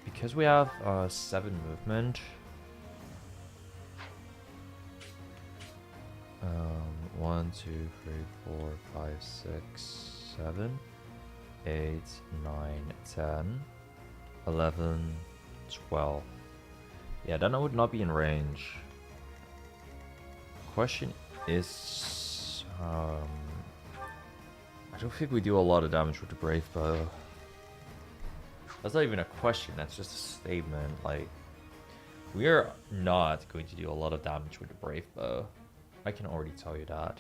Because we have 7 movement. 1, 2, 3, 4, 5, 6, 7, 8, 9, 10, 11, 12. Yeah, then I would not be in range. Question is, I don't think we do a lot of damage with the Brave Bow. That's not even a question, that's just a statement. Like, we are not going to do a lot of damage with the Brave Bow. I can already tell you that.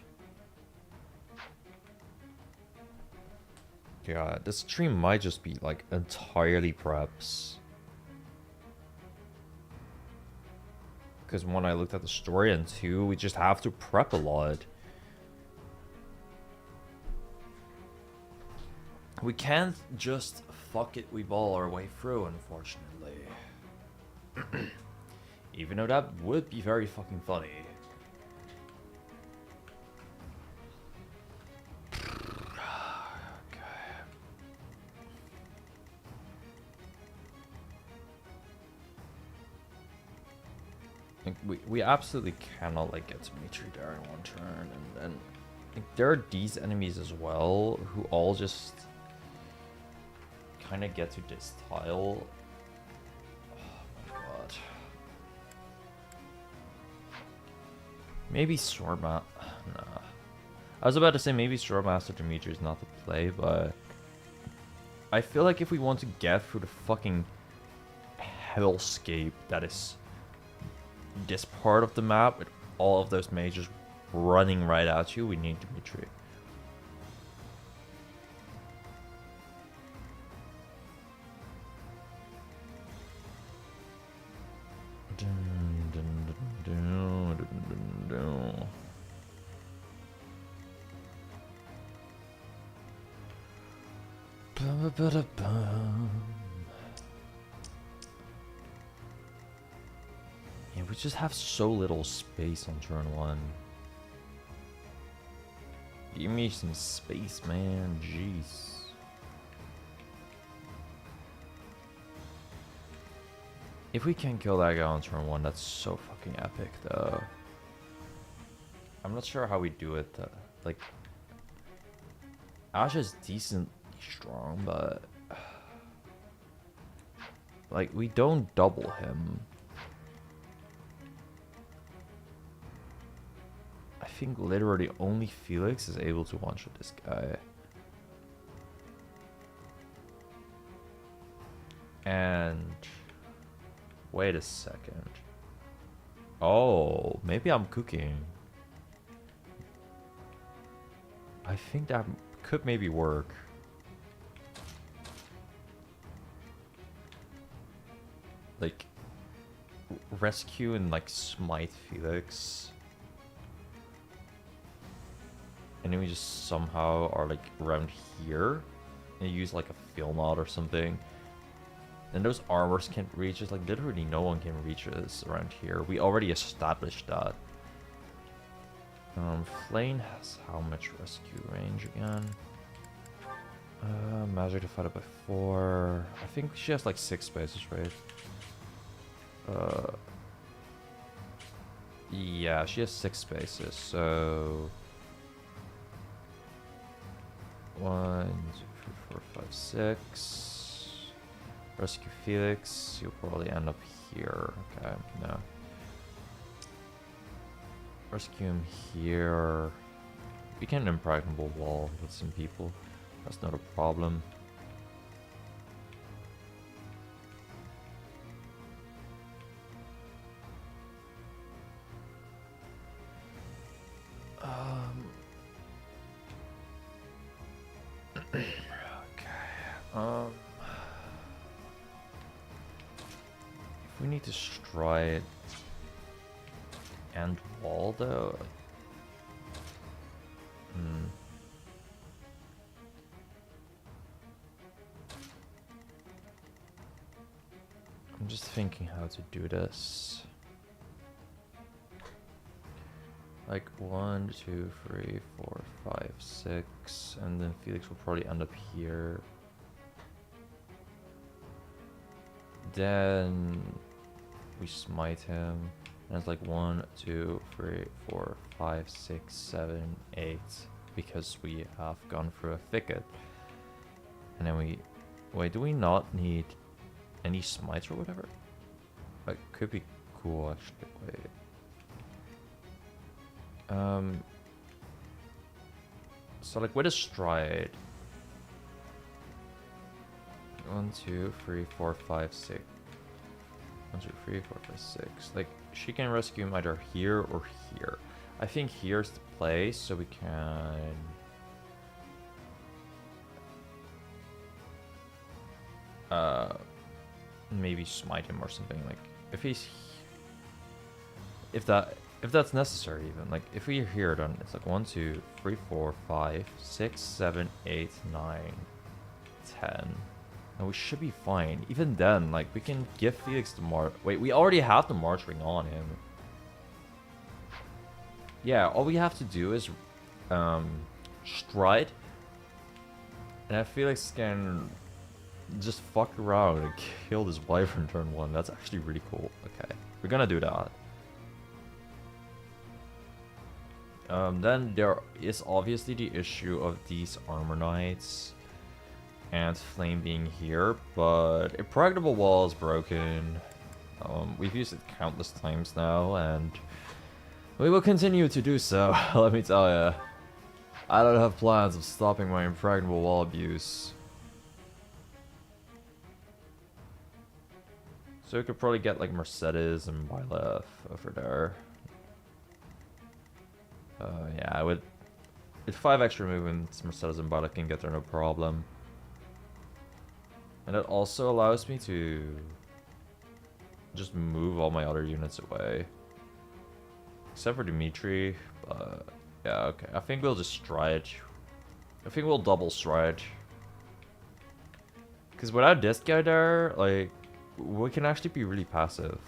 Yeah, this stream might just be like entirely preps. Because when I looked at the story, and 2, we just have to prep a lot. We can't just fuck it, we ball our way through, unfortunately. Even though that would be very fucking funny. We absolutely cannot like get Dimitri there in 1 turn, and like, there are these enemies as well who all just kind of get to this tile. Oh my god. Maybe Swordmat. Nah. I was about to say maybe Straw Master Dimitri is not the play, but I feel like if we want to get through the fucking hellscape that is this part of the map with all of those mages running right at you, we need Dimitri. Yeah, we just have so little space on turn 1. Give me some space, man. Jeez. If we can kill that guy on turn 1, that's so fucking epic, though. I'm not sure how we do it, though. Like, Asha is decently strong, but like, we don't double him. I think literally only Felix is able to one-shot this guy. And wait a second. Oh, maybe I'm cooking. I think that could maybe work. Like, rescue and like smite Felix. And then we just somehow are like around here and use like a field mod or something. And those armors can't reach us. Like, literally no one can reach us around here. We already established that. Flane has how much rescue range again? Magic divided by 4. I think she has like 6 spaces, right? Yeah, she has 6 spaces, so 1, 2, 3, 4, 5, 6. Rescue Felix, you'll probably end up here. Okay, no. Rescue him here. We can impregnable wall with some people. That's not a problem. If we need to stride and wall though. I'm just thinking how to do this. Like 1, 2, 3, 4, 5, 6, and then Felix will probably end up here. Then we smite him, and it's like 1, 2, 3, 4, 5, 6, 7, 8, because we have gone through a thicket. And then we wait. Do we not need any smites or whatever? That could be cool, actually. Wait. So like with a stride. 1, 2, 3, 4, 5, 6. 1, 2, 3, 4, 5, 6. Like, she can rescue him either here or here. I think here's the place, so we can maybe smite him or something. Like, if he's if that's necessary, even like if we're here, then it's like 1, 2, 3, 4, 5, 6, 7, 8, 9, 10. And we should be fine. Even then, like, we can give Felix the march. Wait, we already have the march ring on him. Yeah, all we have to do is stride. And if Felix can just fuck around and kill this wife in turn 1. That's actually really cool. Okay, we're gonna do that. Then there is obviously the issue of these armor knights and Flame being here, but Impregnable Wall is broken. We've used it countless times now, and we will continue to do so, let me tell ya. I don't have plans of stopping my impregnable wall abuse. So we could probably get like Mercedes and Byleth over there. Yeah, with 5 extra movements, Mercedes and Byleth can get there no problem. And it also allows me to just move all my other units away. Except for Dimitri, but yeah, okay. I think we'll just stride. I think we'll double stride. Because without this guy there, like, we can actually be really passive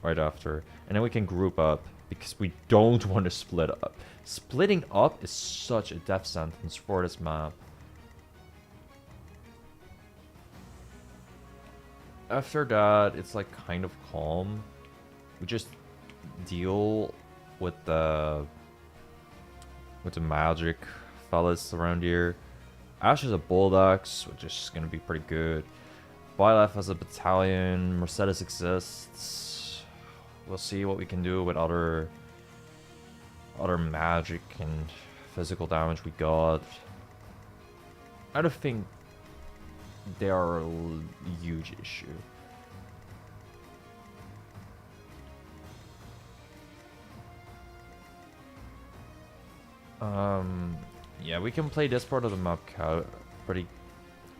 right after. And then we can group up because we don't want to split up. Splitting up is such a death sentence for this map. After that, it's like kind of calm. We just deal with the magic fellas around here. Ash is a bulldogs, which is gonna be pretty good. Byleth has a battalion. Mercedes exists. We'll see what we can do with other magic and physical damage we got. I don't think they are a huge issue. Yeah, we can play this part of the map pretty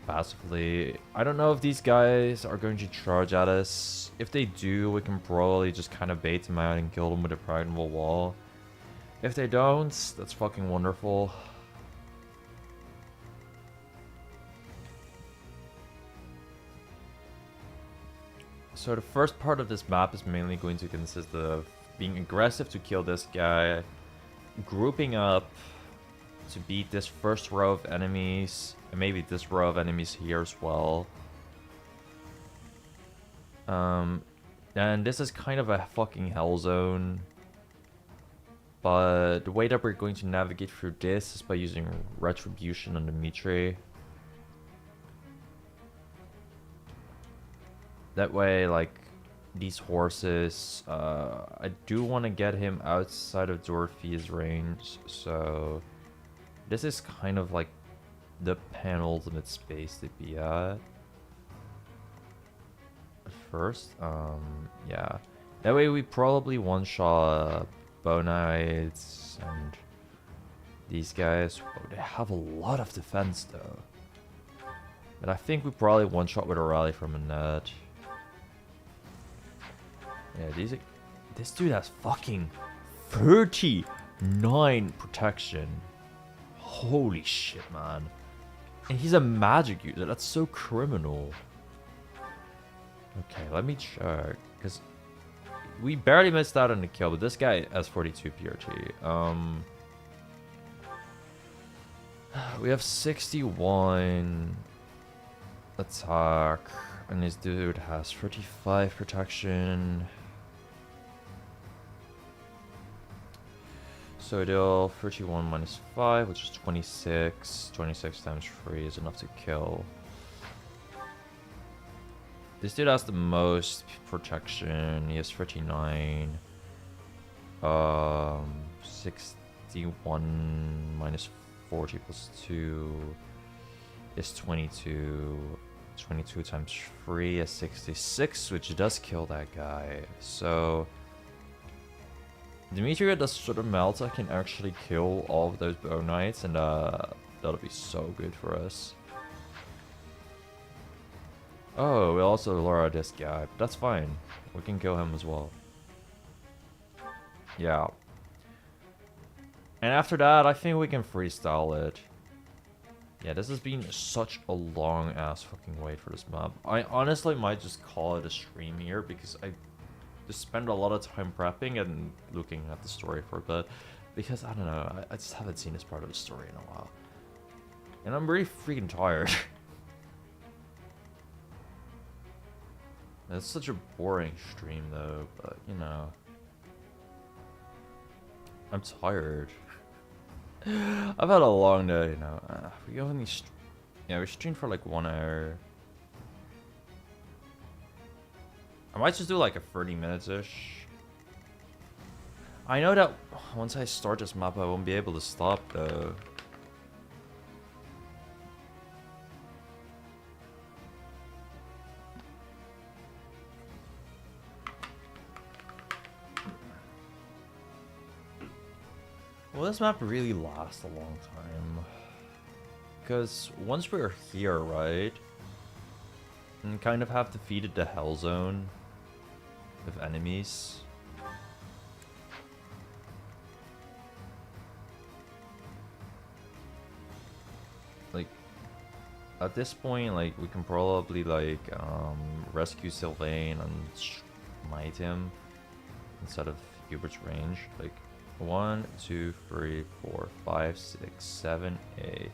passively. I don't know if these guys are going to charge at us. If they do, we can probably just kind of bait them out and kill them with a impregnable wall. If they don't, that's fucking wonderful. So the first part of this map is mainly going to consist of being aggressive to kill this guy, grouping up to beat this first row of enemies, and maybe this row of enemies here as well. And this is kind of a fucking hell zone. But the way that we're going to navigate through this is by using Retribution on Dimitri. That way, like, these horses, I do want to get him outside of Dorothy's range, so this is kind of like the penultimate space to be at. First, yeah. That way we probably one-shot Bow Knights and these guys. Oh, they have a lot of defense though. But I think we probably one-shot with a rally from a net. Yeah, this dude has fucking 39 protection. Holy shit, man. And he's a magic user. That's so criminal. Okay, let me check. Because we barely missed out on the kill, but this guy has 42 PRT. We have 61 attack. And this dude has 35 protection. So deal 31 minus 5, which is 26. 26 times 3 is enough to kill. This dude has the most protection. He has 39. 61 minus 40 plus 2 is 22. 22 times 3 is 66, which does kill that guy. So Dimitri does sort of melt. I can actually kill all of those Bow Knights, and that'll be so good for us. Oh, we also lure this guy, but that's fine. We can kill him as well. Yeah. And after that, I think we can freestyle it. Yeah, this has been such a long ass fucking wait for this map. I honestly might just call it a stream here because I just spend a lot of time prepping and looking at the story for a bit. Because, I don't know, I just haven't seen this part of the story in a while. And I'm really freaking tired. It's such a boring stream though, but you know. I'm tired. I've had a long day, you know. We only we streamed for like 1 hour. I might just do like a 30 minutes-ish. I know that once I start this map, I won't be able to stop though. Will this map really last a long time? Because once we're here, right? And kind of have defeated the hell zone of enemies. Like, at this point, like, we can probably, like, rescue Sylvain and smite him instead of Hubert's range. Like, 1, 2, 3, 4, 5, 6, 7, 8,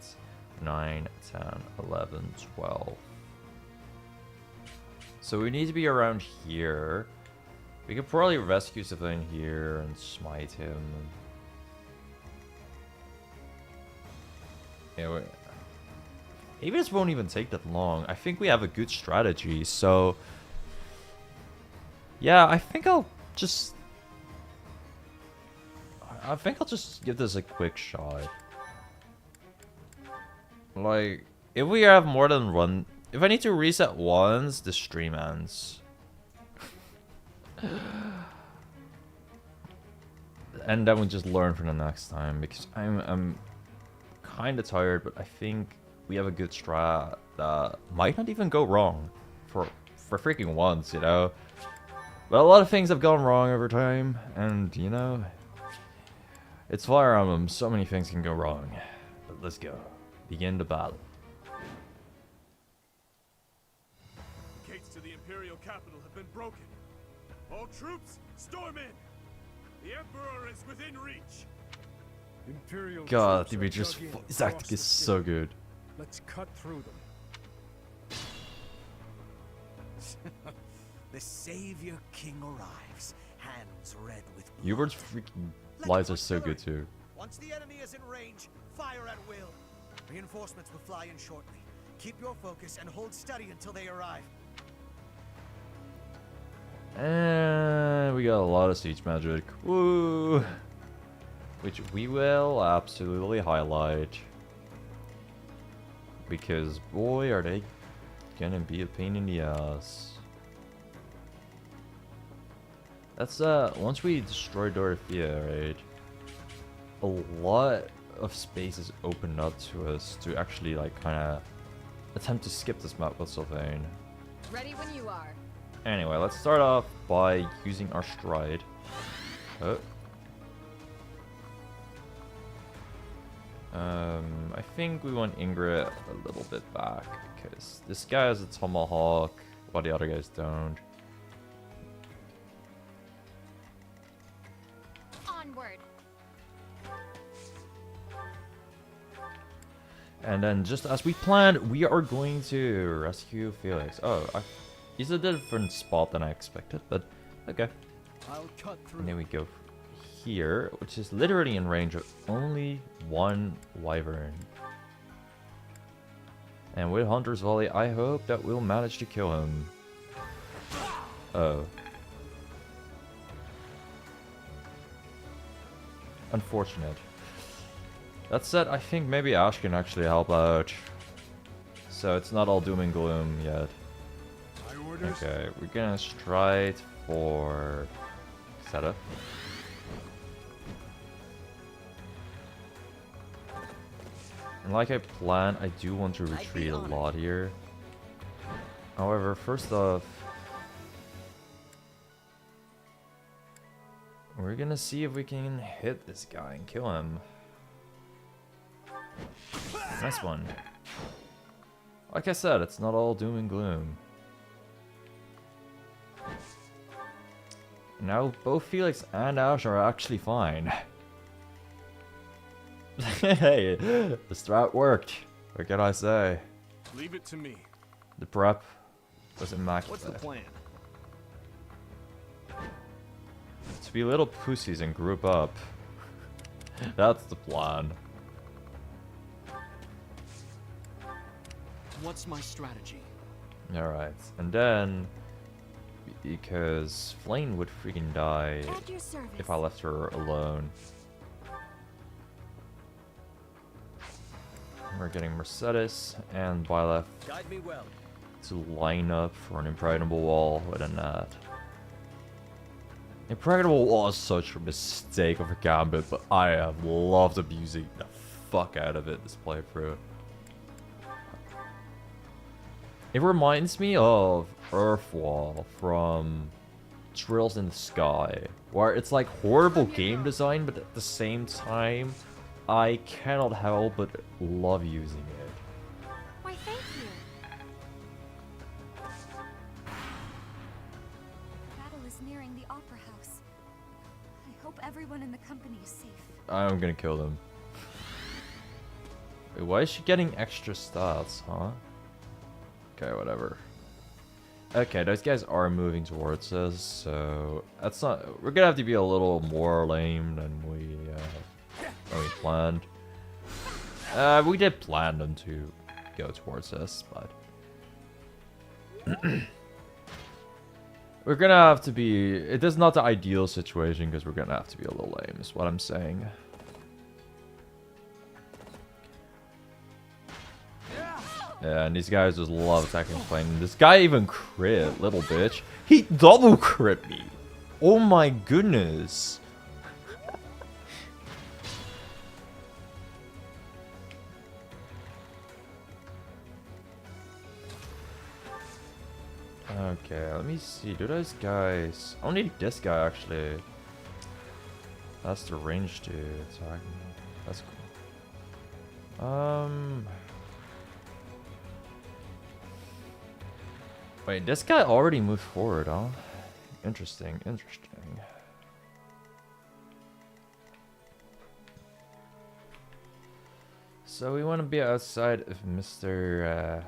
9, 10, 11, 12. So we need to be around here. We could probably rescue Sylvain here and smite him. Yeah, maybe this won't even take that long. I think we have a good strategy, so... Yeah, I think I'll just give this a quick shot. Like, if we have more than one... If I need to reset once, the stream ends. And then we just learn for the next time, because I'm kind of tired, but I think we have a good strat that might not even go wrong for freaking once, you know? But a lot of things have gone wrong over time, and, you know, it's Fire Emblem, so many things can go wrong. But let's go. Begin the battle. The gates to the Imperial capital have been broken. All troops, storm in! The Emperor is within reach! Imperial God, troops are Dimitri's dug in voice acting across is the so city. good. Let's cut through them. The Savior King arrives, hands red with blood. Hubert's freaking lies are so good too. Once the enemy is in range, fire at will. Reinforcements will fly in shortly. Keep your focus and hold steady until they arrive. And we got a lot of siege magic. Woo! Which we will absolutely highlight. Because boy are they gonna be a pain in the ass. That's once we destroy Dorothea, right? A lot of space is opened up to us to actually like kinda attempt to skip this map with Sylvain. Ready when you are. Anyway, let's start off by using our stride. Oh. I think we want Ingrid a little bit back because this guy has a tomahawk while the other guys don't. Onward. And then, just as we planned, we are going to rescue Felix. Oh, he's a different spot than I expected, but okay. I'll cut through. And then we go here, which is literally in range of only one wyvern. And with Hunter's Volley, I hope that we'll manage to kill him. Oh. Unfortunate. That said, I think maybe Ash can actually help out. So it's not all doom and gloom yet. Okay, we're gonna stride for setup. And like I planned, I do want to retreat a lot here. However, first off, we're gonna see if we can hit this guy and kill him. Nice one. Like I said, it's not all doom and gloom. Now, both Felix and Ash are actually fine. Hey, the strat worked. What can I say? Leave it to me. The prep was immaculate. What's the plan? To be little pussies and group up. That's the plan. What's my strategy? Alright, and then because Flame would freaking die At your service. if I left her alone. We're getting Mercedes and Byleth Guide me well. to line up for an impregnable wall with a net. Impregnable wall is such a mistake of a gambit, but I have loved abusing the fuck out of it this playthrough. It reminds me of Earthwall from Drills in the Sky, where it's like horrible game design, but at the same time, I cannot help but love using it. Why, thank you. Battle is nearing the Opera House. I hope everyone in the company is safe. I'm gonna kill them. Wait, why is she getting extra stats, huh? Okay, whatever. Okay, those guys are moving towards us, so that's not. We're gonna have to be a little more lame than we planned. We did plan them to go towards us, but we're gonna have to be. It is not the ideal situation because we're gonna have to be a little lame. Is what I'm saying. Yeah, and these guys just love attacking Flame. This guy even crit, little bitch. He double crit me. Oh my goodness. Okay, let me see. Do those guys... I need this guy, actually. That's the range to attack me. That's cool. Wait, this guy already moved forward, huh? Interesting, interesting. So we want to be outside of Mr.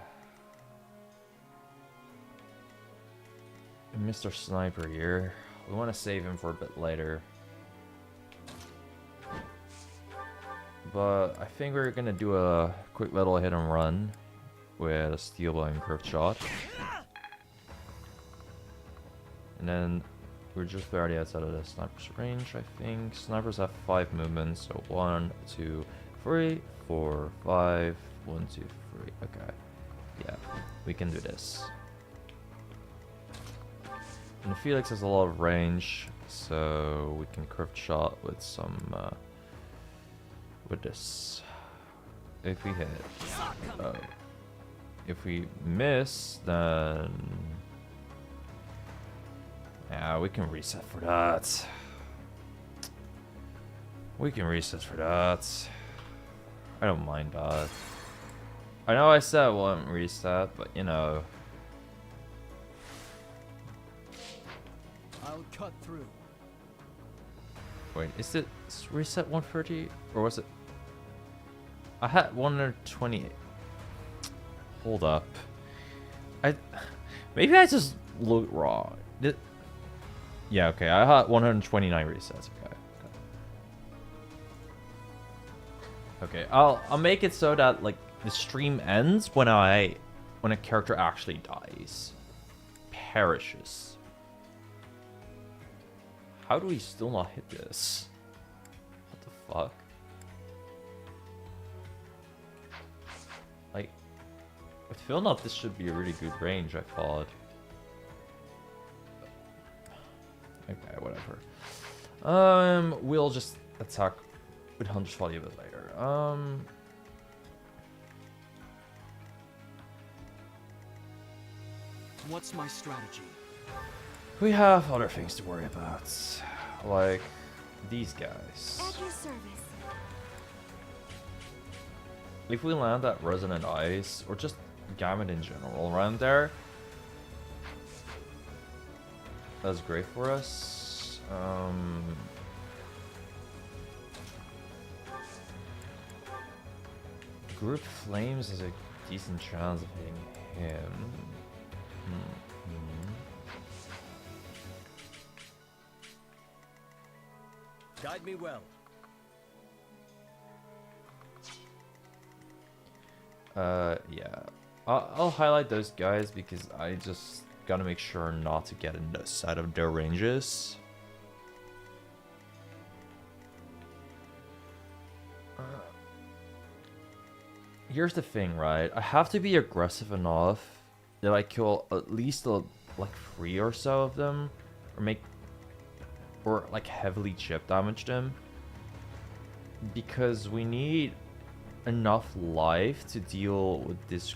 Mr. Sniper here. We want to save him for a bit later. But I think we're gonna do a quick little hit and run with a steel blow and curved shot. And then we're just barely outside of the sniper's range, I think. Snipers have 5 movements, so 1, 2, 3, 4, 5, 1, 2, 3. Okay. Yeah, we can do this. And Felix has a lot of range, so we can curved shot with some with this. If we hit, oh. If we miss, then yeah, we can reset for that. We can reset for that. I don't mind that. I know I said I won't reset, but you know. I'll cut through. Wait, is it reset 130 or was it? I had 128. Hold up. Maybe I just looked wrong. Yeah, okay. I had 129 resets. Okay, I'll make it so that like the stream ends when a character actually dies, perishes. How do we still not hit this? What the fuck? Like, with Phil not, this should be a really good range, I thought. Okay, whatever. We'll just attack with Hunter's Volley a bit later. What's my strategy? We have other things to worry about, like these guys. At your service. If we land at Resonant Ice, or just Gamut in general around there, that's great for us. Group Flames has a decent chance of hitting him. Guide me well. Yeah. I'll highlight those guys because I just gotta make sure not to get in the side of their ranges. Here's the thing, right? I have to be aggressive enough that I kill at least like 3 or so of them, or like heavily chip damage them, because we need enough life to deal with this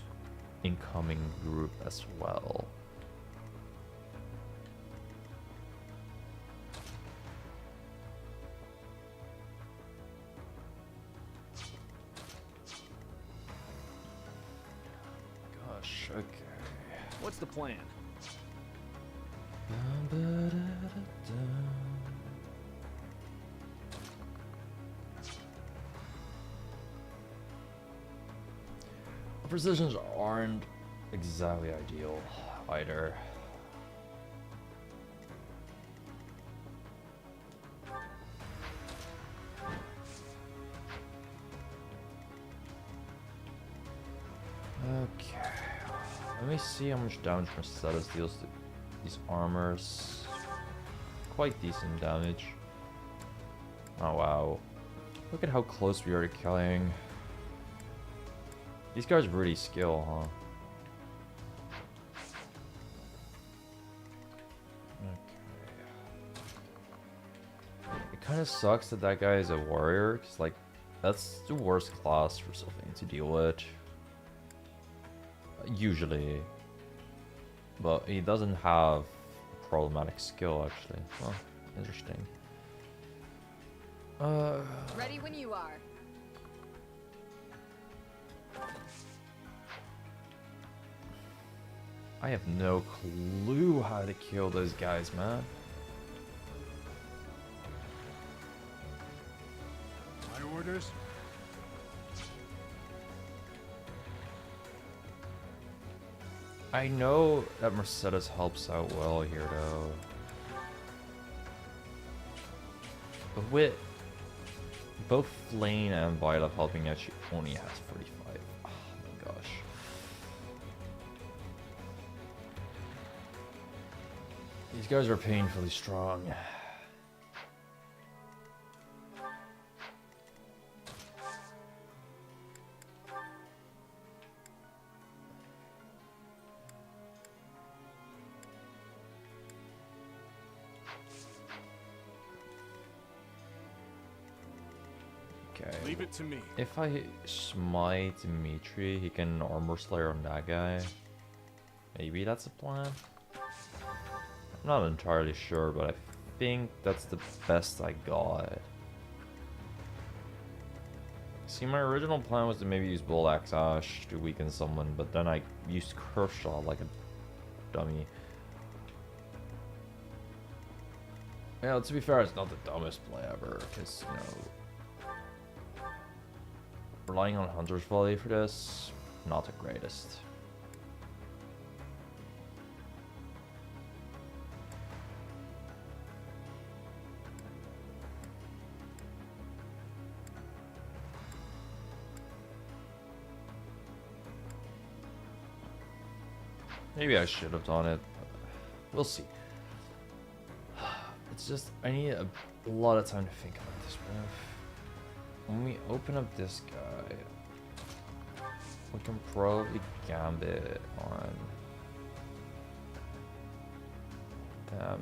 incoming group as well. Gosh, okay. What's the plan? Precisions aren't exactly ideal either. Okay, let me see how much damage Mercedes deals to these armors. Quite decent damage. Oh wow, look at how close we are to killing. These guys really skill, huh? Okay. It kind of sucks that that guy is a warrior, because like, that's the worst class for Sylvain to deal with. Usually. But he doesn't have problematic skill, actually. Oh, interesting. Ready when you are. I have no clue how to kill those guys, man. My orders? I know that Mercedes helps out well here, though. But with both Flame and Violet helping out, she only has 45. Oh my gosh. These guys are painfully strong. Okay. Leave it to me. If I smite Dimitri, he can armor slayer on that guy. Maybe that's a plan. I'm not entirely sure, but I think that's the best I got. See, my original plan was to maybe use Bull Axe Ash to weaken someone, but then I used Curse Shot like a dummy. Yeah, to be fair, it's not the dumbest play ever, because, you know, relying on Hunter's Volley for this, not the greatest. Maybe I should have done it. We'll see. It's just, I need a lot of time to think about this move. When we open up this guy, we can probably gambit on them. I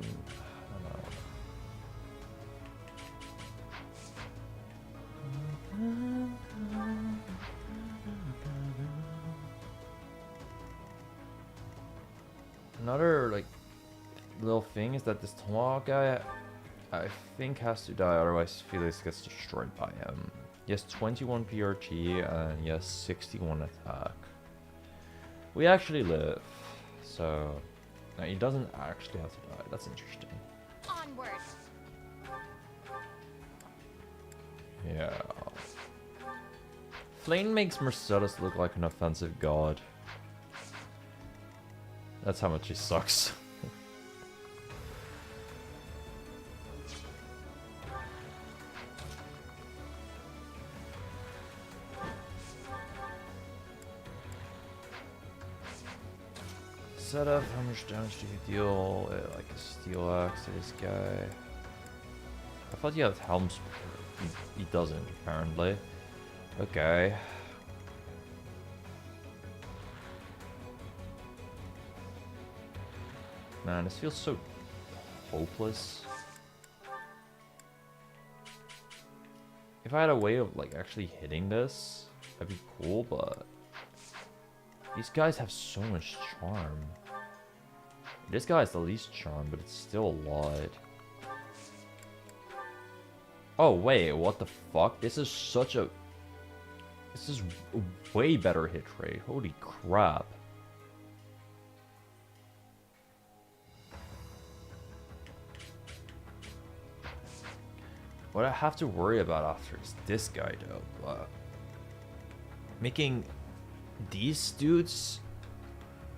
don't know. Another like little thing is that this Tomahawk guy, I think, has to die, otherwise Felix gets destroyed by him. He has 21 PRT and he has 61 attack. We actually live, so no, he doesn't actually have to die. That's interesting. Onward. Yeah. Flame makes Mercedes look like an offensive god. That's how much he sucks. set up, how much damage do you deal? Like a steel axe to this guy. I thought he had helm spear. He doesn't, apparently. Okay. Man, this feels so hopeless. If I had a way of like actually hitting this, that'd be cool, but these guys have so much charm. This guy has the least charm, but it's still a lot. Oh wait, what the fuck? This is such a... This is a way better hit rate. Holy crap. What I have to worry about after is this guy though. Making these dudes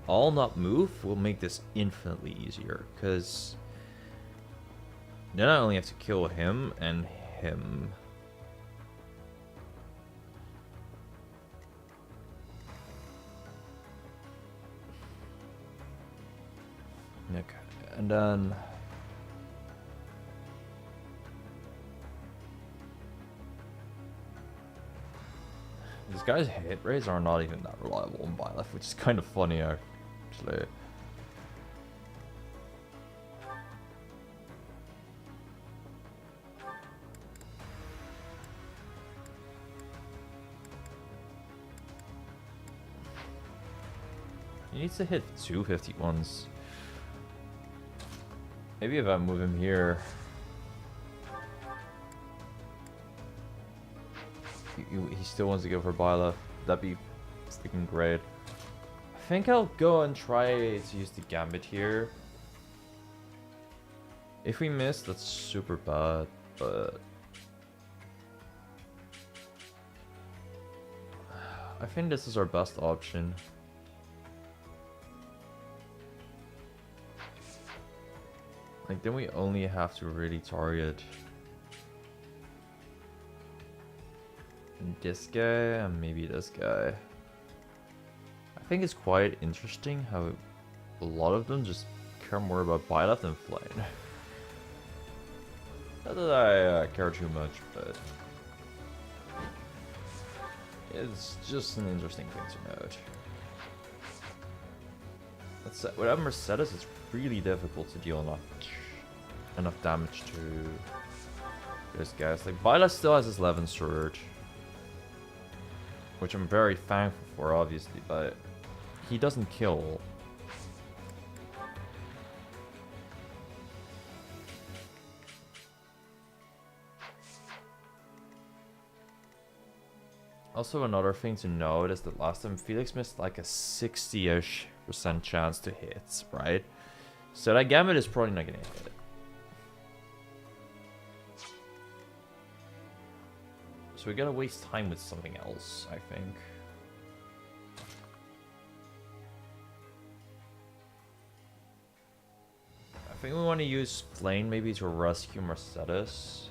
all not move will make this infinitely easier, because then I only have to kill him and him. Okay, and then these guys' hit rates are not even that reliable in Byleth, which is kind of funny actually. He needs to hit 251s. Maybe if I move him here. He still wants to go for Byleth. That'd be sticking great. I think I'll go and try to use the Gambit here. If we miss, that's super bad, but I think this is our best option. Like, then we only have to really target this guy and maybe this guy. I think it's quite interesting how a lot of them just care more about Byleth than Flame. Not that I care too much, but it's just an interesting thing to note. Without Mercedes, it's really difficult to deal enough damage to this guy. Like, Byleth still has his 11 sword, which I'm very thankful for, obviously, but he doesn't kill. Also, another thing to note is that last time Felix missed like a 60-ish% chance to hit, right? So that Gambit is probably not gonna hit. So we gotta waste time with something else, I think. I think we want to use Flame maybe to rescue Mercedes.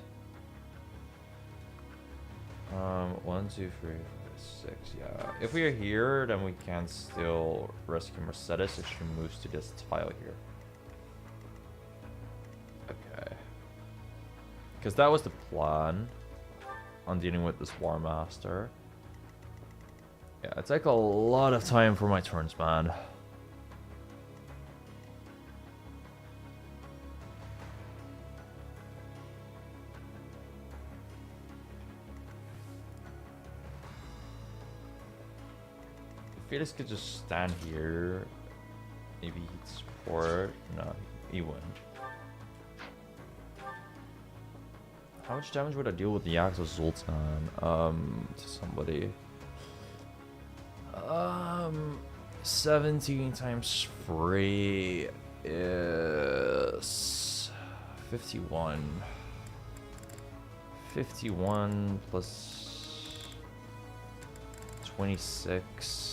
1, 2, 3, 4, 6, yeah. If we are here, then we can still rescue Mercedes if she moves to this tile here. Okay. Because that was the plan on dealing with this War Master. Yeah, it takes a lot of time for my turns, man. Felix could just stand here. Maybe he'd support. No, he wouldn't. How much damage would I deal with the Axe of Zoltan? To somebody. 17 times 3 is 51. 51 plus 26.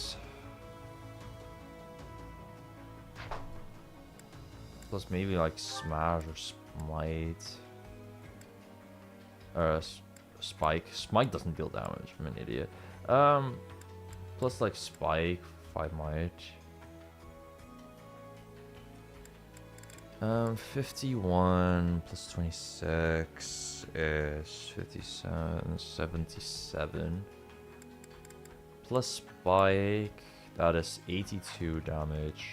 Plus maybe like Smash or Smite. Spike. Smite doesn't deal damage. I'm an idiot. Plus like Spike, 5 might. 51 plus 26 is 57, 77. Plus spike, that is 82 damage.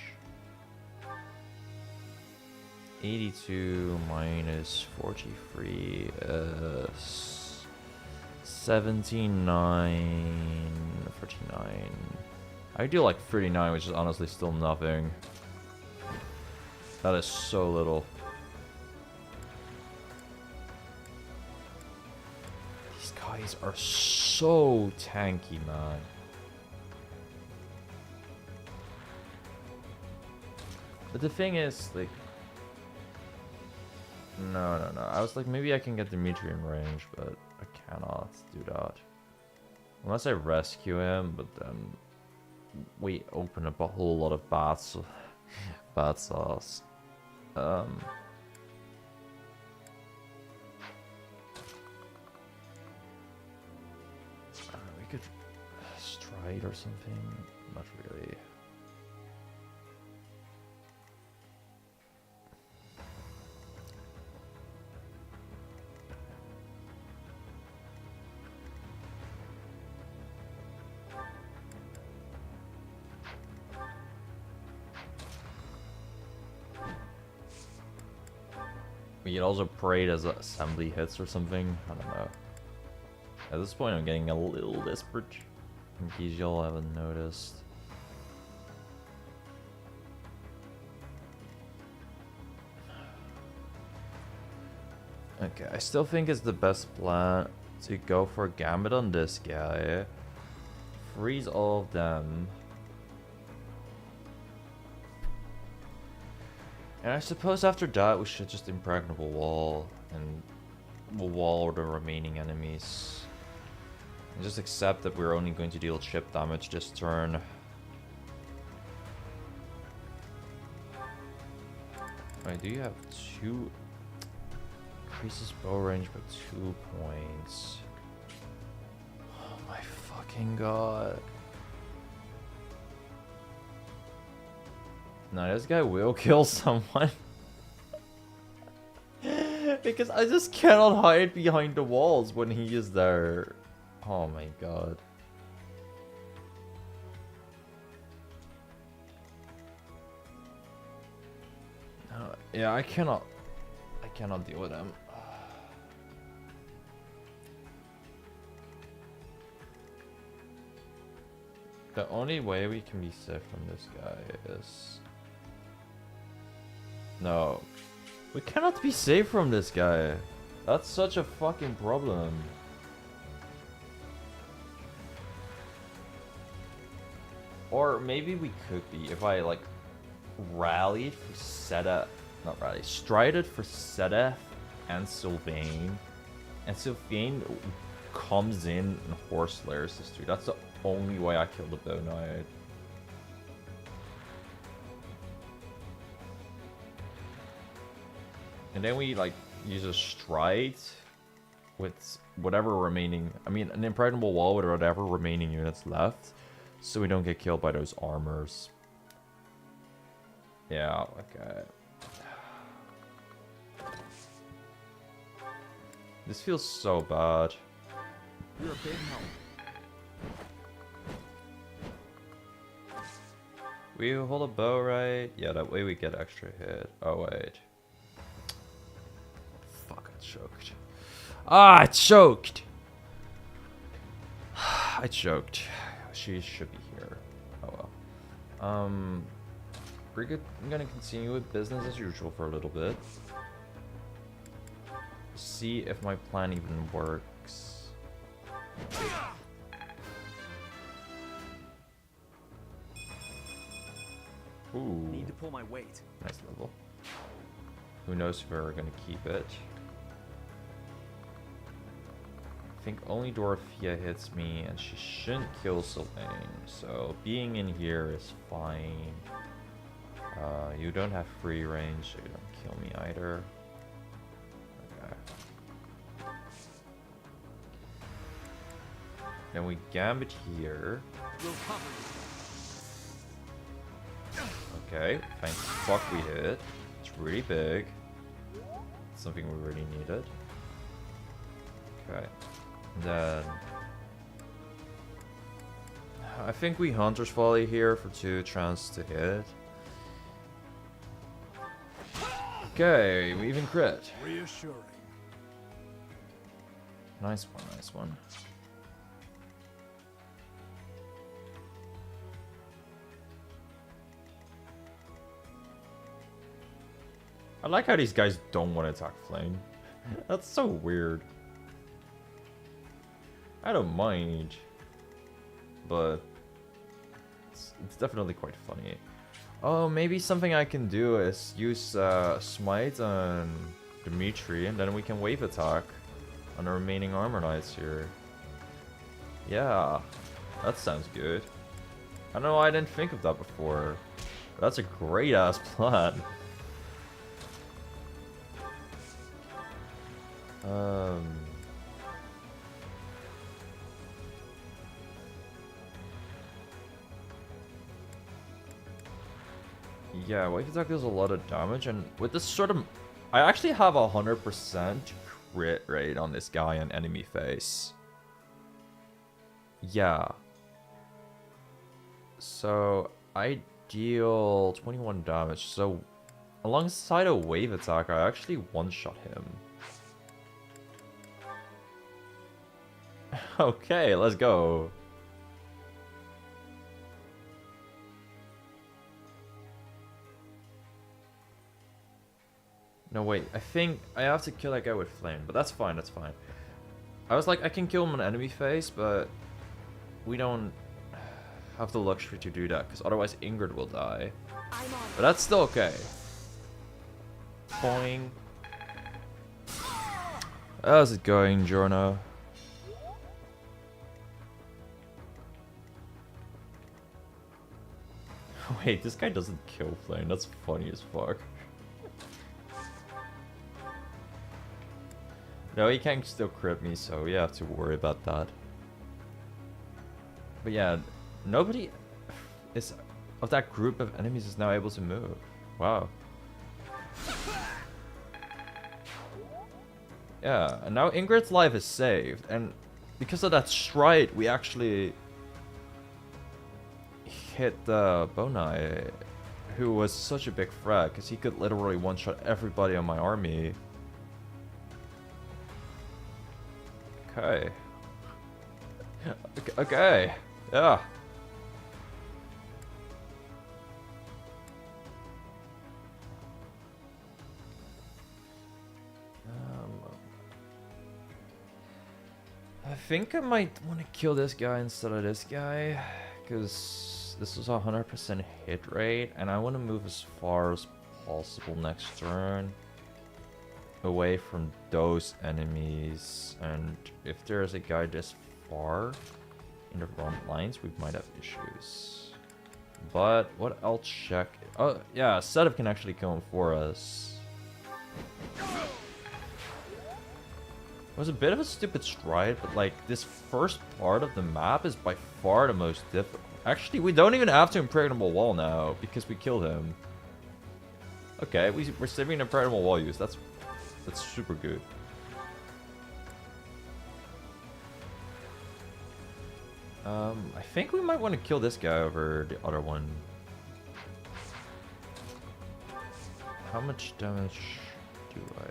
82 minus 43 is 79, 49. I do like 39, which is honestly still nothing. That is so little. These guys are so tanky, man. But the thing is, like... No. I was like, maybe I can get Dimitri in range, but I cannot do that. Unless I rescue him, but then... we open up a whole lot of bad sauce. We could stride or something. Not really. We could also pray it as assembly hits or something. I don't know. At this point, I'm getting a little desperate. In case y'all haven't noticed. Okay, I still think it's the best plan to go for Gambit on this guy. Freeze all of them. And I suppose after that we should just Impregnable Wall and we'll wall the remaining enemies. And just accept that we're only going to deal chip damage this turn. Wait, do you have 2? Increases bow range by 2 points. Oh my fucking god. No, this guy will kill someone. Because I just cannot hide behind the walls when he is there. Oh my god. Yeah, I cannot deal with him. The only way we can be safe from this guy is... No. We cannot be safe from this guy. That's such a fucking problem. Or maybe we could be if I like rallied for Seta, not rallied, strided for Seta and Sylvain, and Sylvain comes in and Horse Slayers this dude. That's the only way I kill the Bow Knight. And then we like use a stride with whatever remaining, I mean an Impregnable Wall with whatever remaining units left, so we don't get killed by those armors. Yeah, okay. This feels so bad. You're a big help. We hold a bow, right? Yeah, that way we get extra hit. Oh, wait. Fuck, I choked. Ah, I choked! I choked. She should be here. Oh well. We're good. I'm gonna continue with business as usual for a little bit. See if my plan even works. Ooh. Need to pull my weight. Nice level. Who knows if we're gonna keep it. I think only Dorothea hits me and she shouldn't kill Sylvain, so being in here is fine. You don't have free range, so you don't kill me either. Okay. Then we Gambit here. Okay, thank fuck we hit. It's really big. Something we really needed. Okay. Then I think we Hunter's Volley here for 2 chance to hit. Okay, we even crit. Reassuring. Nice one, nice one. I like how these guys don't want to attack Flame. That's so weird. I don't mind, but it's definitely quite funny. Oh, maybe something I can do is use Smite on Dimitri, and then we can wave attack on the remaining Armor Knights here. Yeah, that sounds good. I don't know why I didn't think of that before. But that's a great ass plan. Yeah, wave attack does a lot of damage, and with this sort of... I actually have 100% crit rate on this guy on enemy face. Yeah. So, I deal 21 damage, so alongside a wave attack, I actually one-shot him. Okay, let's go. No, wait, I think I have to kill that guy with flame, but that's fine, that's fine. I was like, I can kill him on enemy face, but we don't have the luxury to do that, because otherwise Ingrid will die. But that's still okay. Boing. How's it going, Jorno? Wait, this guy doesn't kill flame, that's funny as fuck. No, he can still crit me, so you have to worry about that. But yeah, nobody is of that group of enemies is now able to move. Wow. Yeah, and now Ingrid's life is saved, and because of that stride, we actually hit the Bonai, who was such a big threat, because he could literally one-shot everybody on my army. Okay. Okay. Yeah. I think I might want to kill this guy instead of this guy, because this is 100% hit rate, and I want to move as far as possible next turn away from those enemies, and if there's a guy this far in the front lines, we might have issues. But what I'll check... Oh, yeah, Setup can actually kill him for us. It was a bit of a stupid stride, but like, this first part of the map is by far the most difficult. Actually, we don't even have to Impregnable Wall now, because we killed him. Okay, we're saving an Impregnable Wall use, that's super good. I think we might want to kill this guy over the other one. How much damage do I...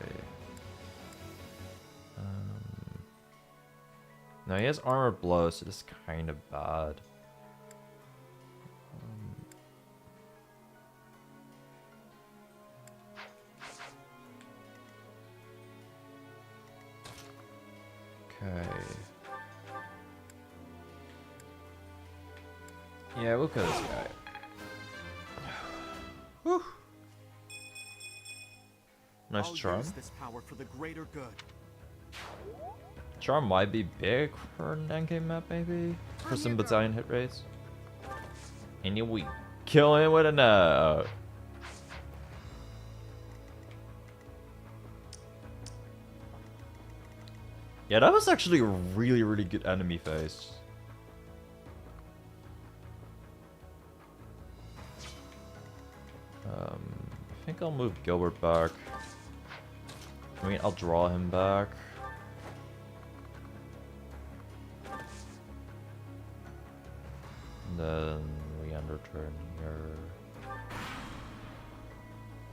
No, he has armor blow, so this is kind of bad. Okay. Yeah, we'll kill this guy. Whew. Nice charm. Use this power for the greater good. Charm might be big for an endgame map, maybe? For some battalion hit rates. And then we kill him with a note. Yeah, that was actually a really, really good enemy face. I think think I'll move Gilbert back. I mean, I'll draw him back. And then we end our turn here.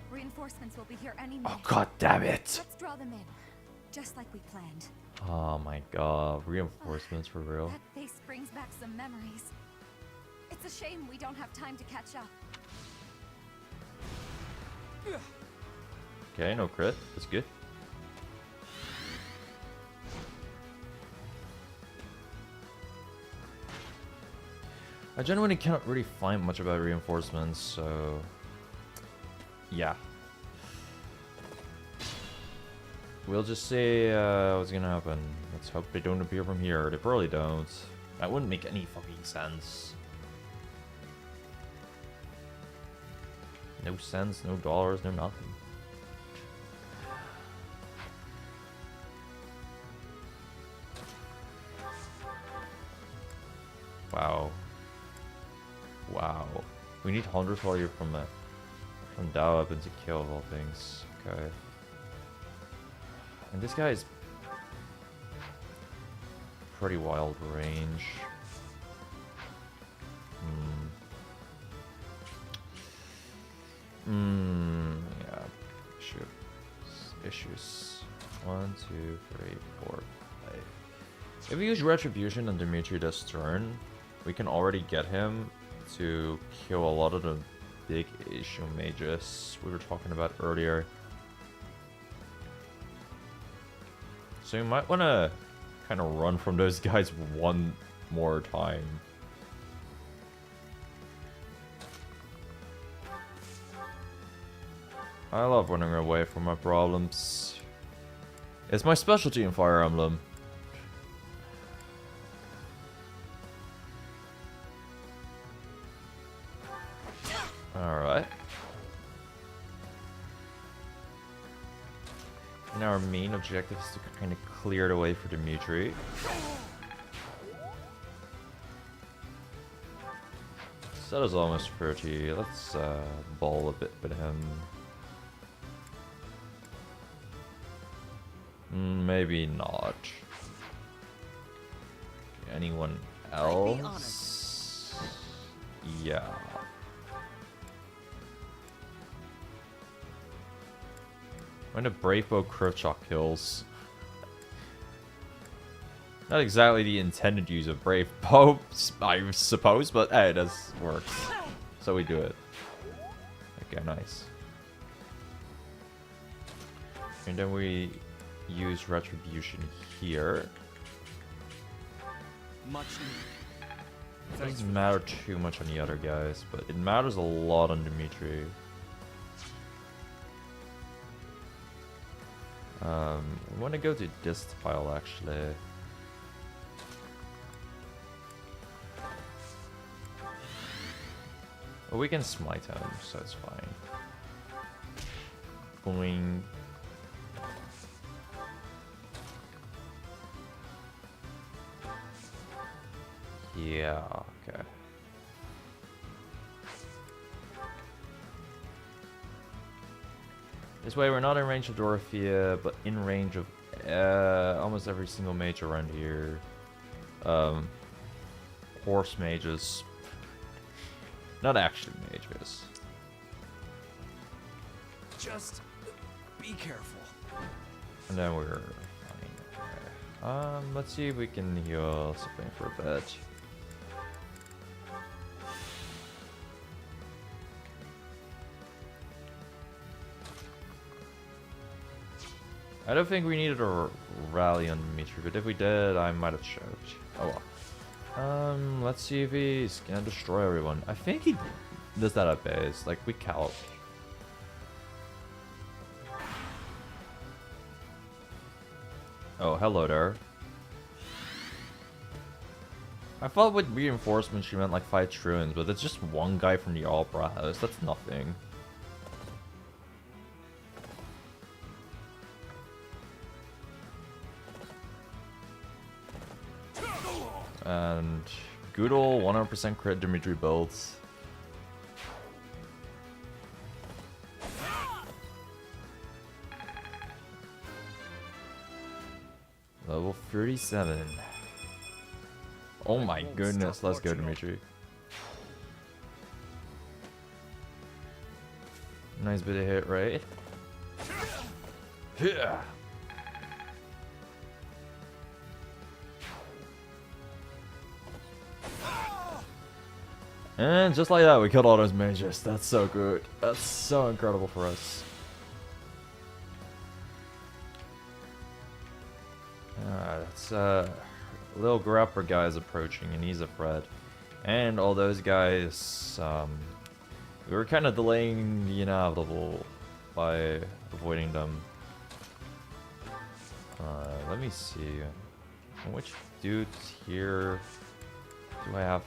Reinforcements will be here any minute. Oh god damn it! Let's draw them in, just like we planned. Oh my god, reinforcements for real. That face brings back some memories. It's a shame we don't have time to catch up. Okay, no crit. That's good. I genuinely cannot really find much about reinforcements, so yeah. We'll just see what's gonna happen. Let's hope they don't appear from here. They probably don't. That wouldn't make any fucking sense. No cents, no dollars, no nothing. Wow. Wow. We need 100 value from Dow weapon to kill of all things. Okay. And this guy is pretty wild range. Yeah. Issues. 1, 2, 3, 4, 5. If we use Retribution on Dimitri this turn, we can already get him to kill a lot of the big issue mages we were talking about earlier. So you might want to kind of run from those guys one more time. I love running away from my problems. It's my specialty in Fire Emblem. Alright. And our main objective is to kind of clear the way for Dimitri. So that is almost 30. Let's ball a bit with him. Maybe not. Anyone else? Yeah. When a Brave Bow crit shot kills. Not exactly the intended use of Brave Bow, I suppose, but hey, it does work. So we do it. Okay, nice. And then we use Retribution here. It doesn't matter too much on the other guys, but it matters a lot on Dimitri. We want to go to this pile actually. Well, we can smite him, so it's fine. Boing. Yeah, okay. This way we're not in range of Dorothea, but in range of almost every single mage around here. Horse mages. Not actually mages. Just be careful. And then we're fine. Let's see if we can heal something for a bit. I don't think we needed a rally on Dimitri, but if we did, I might have choked. Oh well. Let's see if he's gonna destroy everyone. I think he does that at base. Like, we cal. Oh, hello there. I thought with reinforcements she meant like 5 truants, but it's just one guy from the Opera House. That's nothing. And good ol' 100% crit Dimitri builds. Level 37. Oh my goodness, let's go, Dimitri. Nice bit of hit rate. Yeah. And just like that, we killed all those mages. That's so good. That's so incredible for us. That's little grapper guy is approaching, and he's a threat. And all those guys, we were kind of delaying the inevitable by avoiding them. Let me see. Which dudes here do I have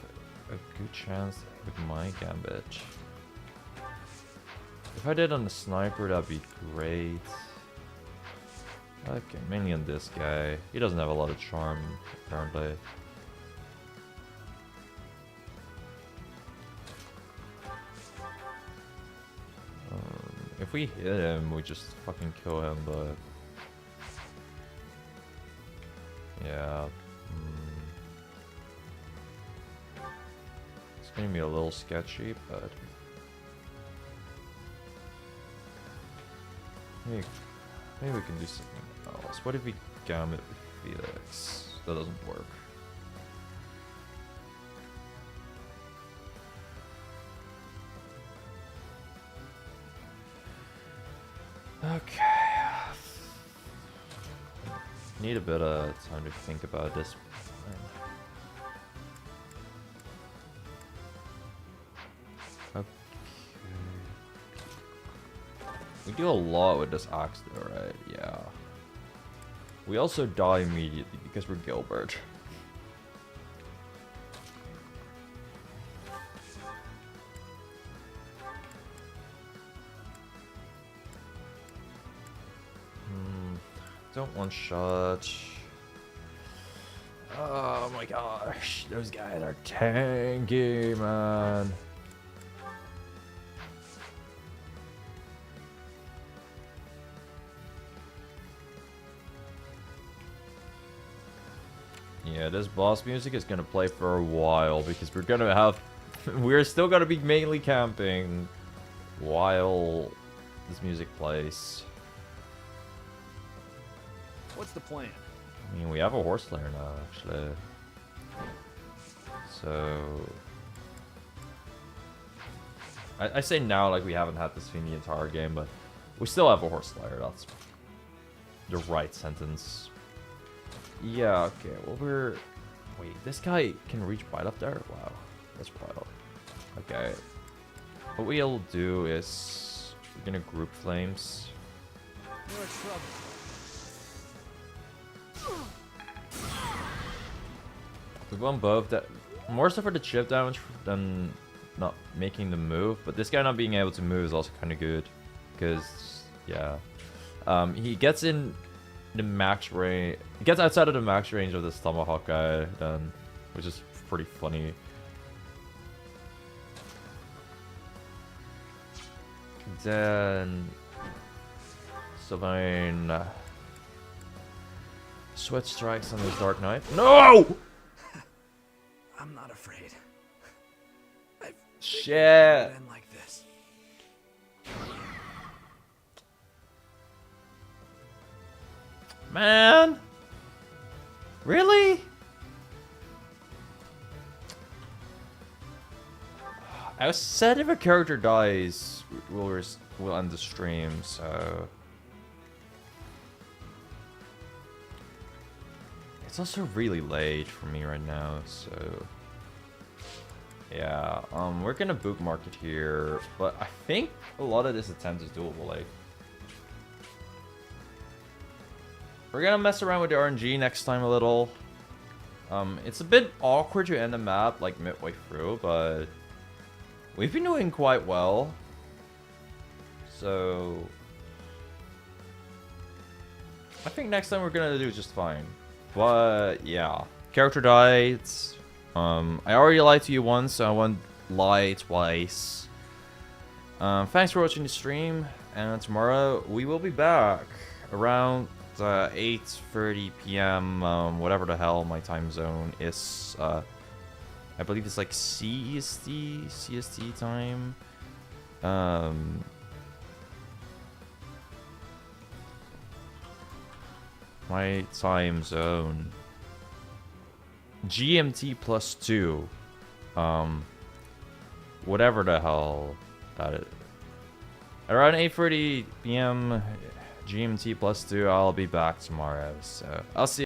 a good chance with my gambit? If I did on the sniper, that'd be great. Okay, mainly on this guy. He doesn't have a lot of charm, apparently. If we hit him, we just fucking kill him, but... yeah. It's gonna be a little sketchy, but... maybe we can do something else. What if we gambit with Felix? That doesn't work. Okay. Need a bit of time to think about this. Okay. We do a lot with this axe though, right? Yeah. We also die immediately because we're Gilbert. Don't one shot. Oh my gosh, those guys are tanky, man. Yeah, this boss music is gonna play for a while because we're gonna have, we're still gonna be mainly camping while this music plays. What's the plan? I mean, we have a horse lair now, actually. So... I say now like we haven't had this thing the entire game, but we still have a horse lair. That's the right sentence. Yeah, okay, well we're... wait, this guy can reach bite up there? Wow, that's wild. Okay. What we'll do is... we're gonna group flames. You're in trouble. We won both. That more so for the chip damage than not making the move, but this guy not being able to move is also kind of good because yeah, he gets in the max range. He gets outside of the max range of this tomahawk guy, then, which is pretty funny. Then Sylvain sweat strikes on his Dark Knight. No! I'm not afraid. Shit. Been like this. Man. Really? I said if a character dies, we'll end the stream, so... it's also really late for me right now, so... yeah, we're gonna bookmark it here, but I think a lot of this attempt is doable, like... we're gonna mess around with the RNG next time a little. It's a bit awkward to end the map, like, midway through, but... we've been doing quite well. So... I think next time we're gonna do just fine. But, yeah. Character died. I already lied to you once, so I won't lie twice. Thanks for watching the stream, and tomorrow we will be back around 8:30 p.m. Whatever the hell my time zone is. I believe it's like CST time. My time zone. GMT +2. Whatever the hell that is. Around 8:30 p.m. GMT +2, I'll be back tomorrow. So I'll see you.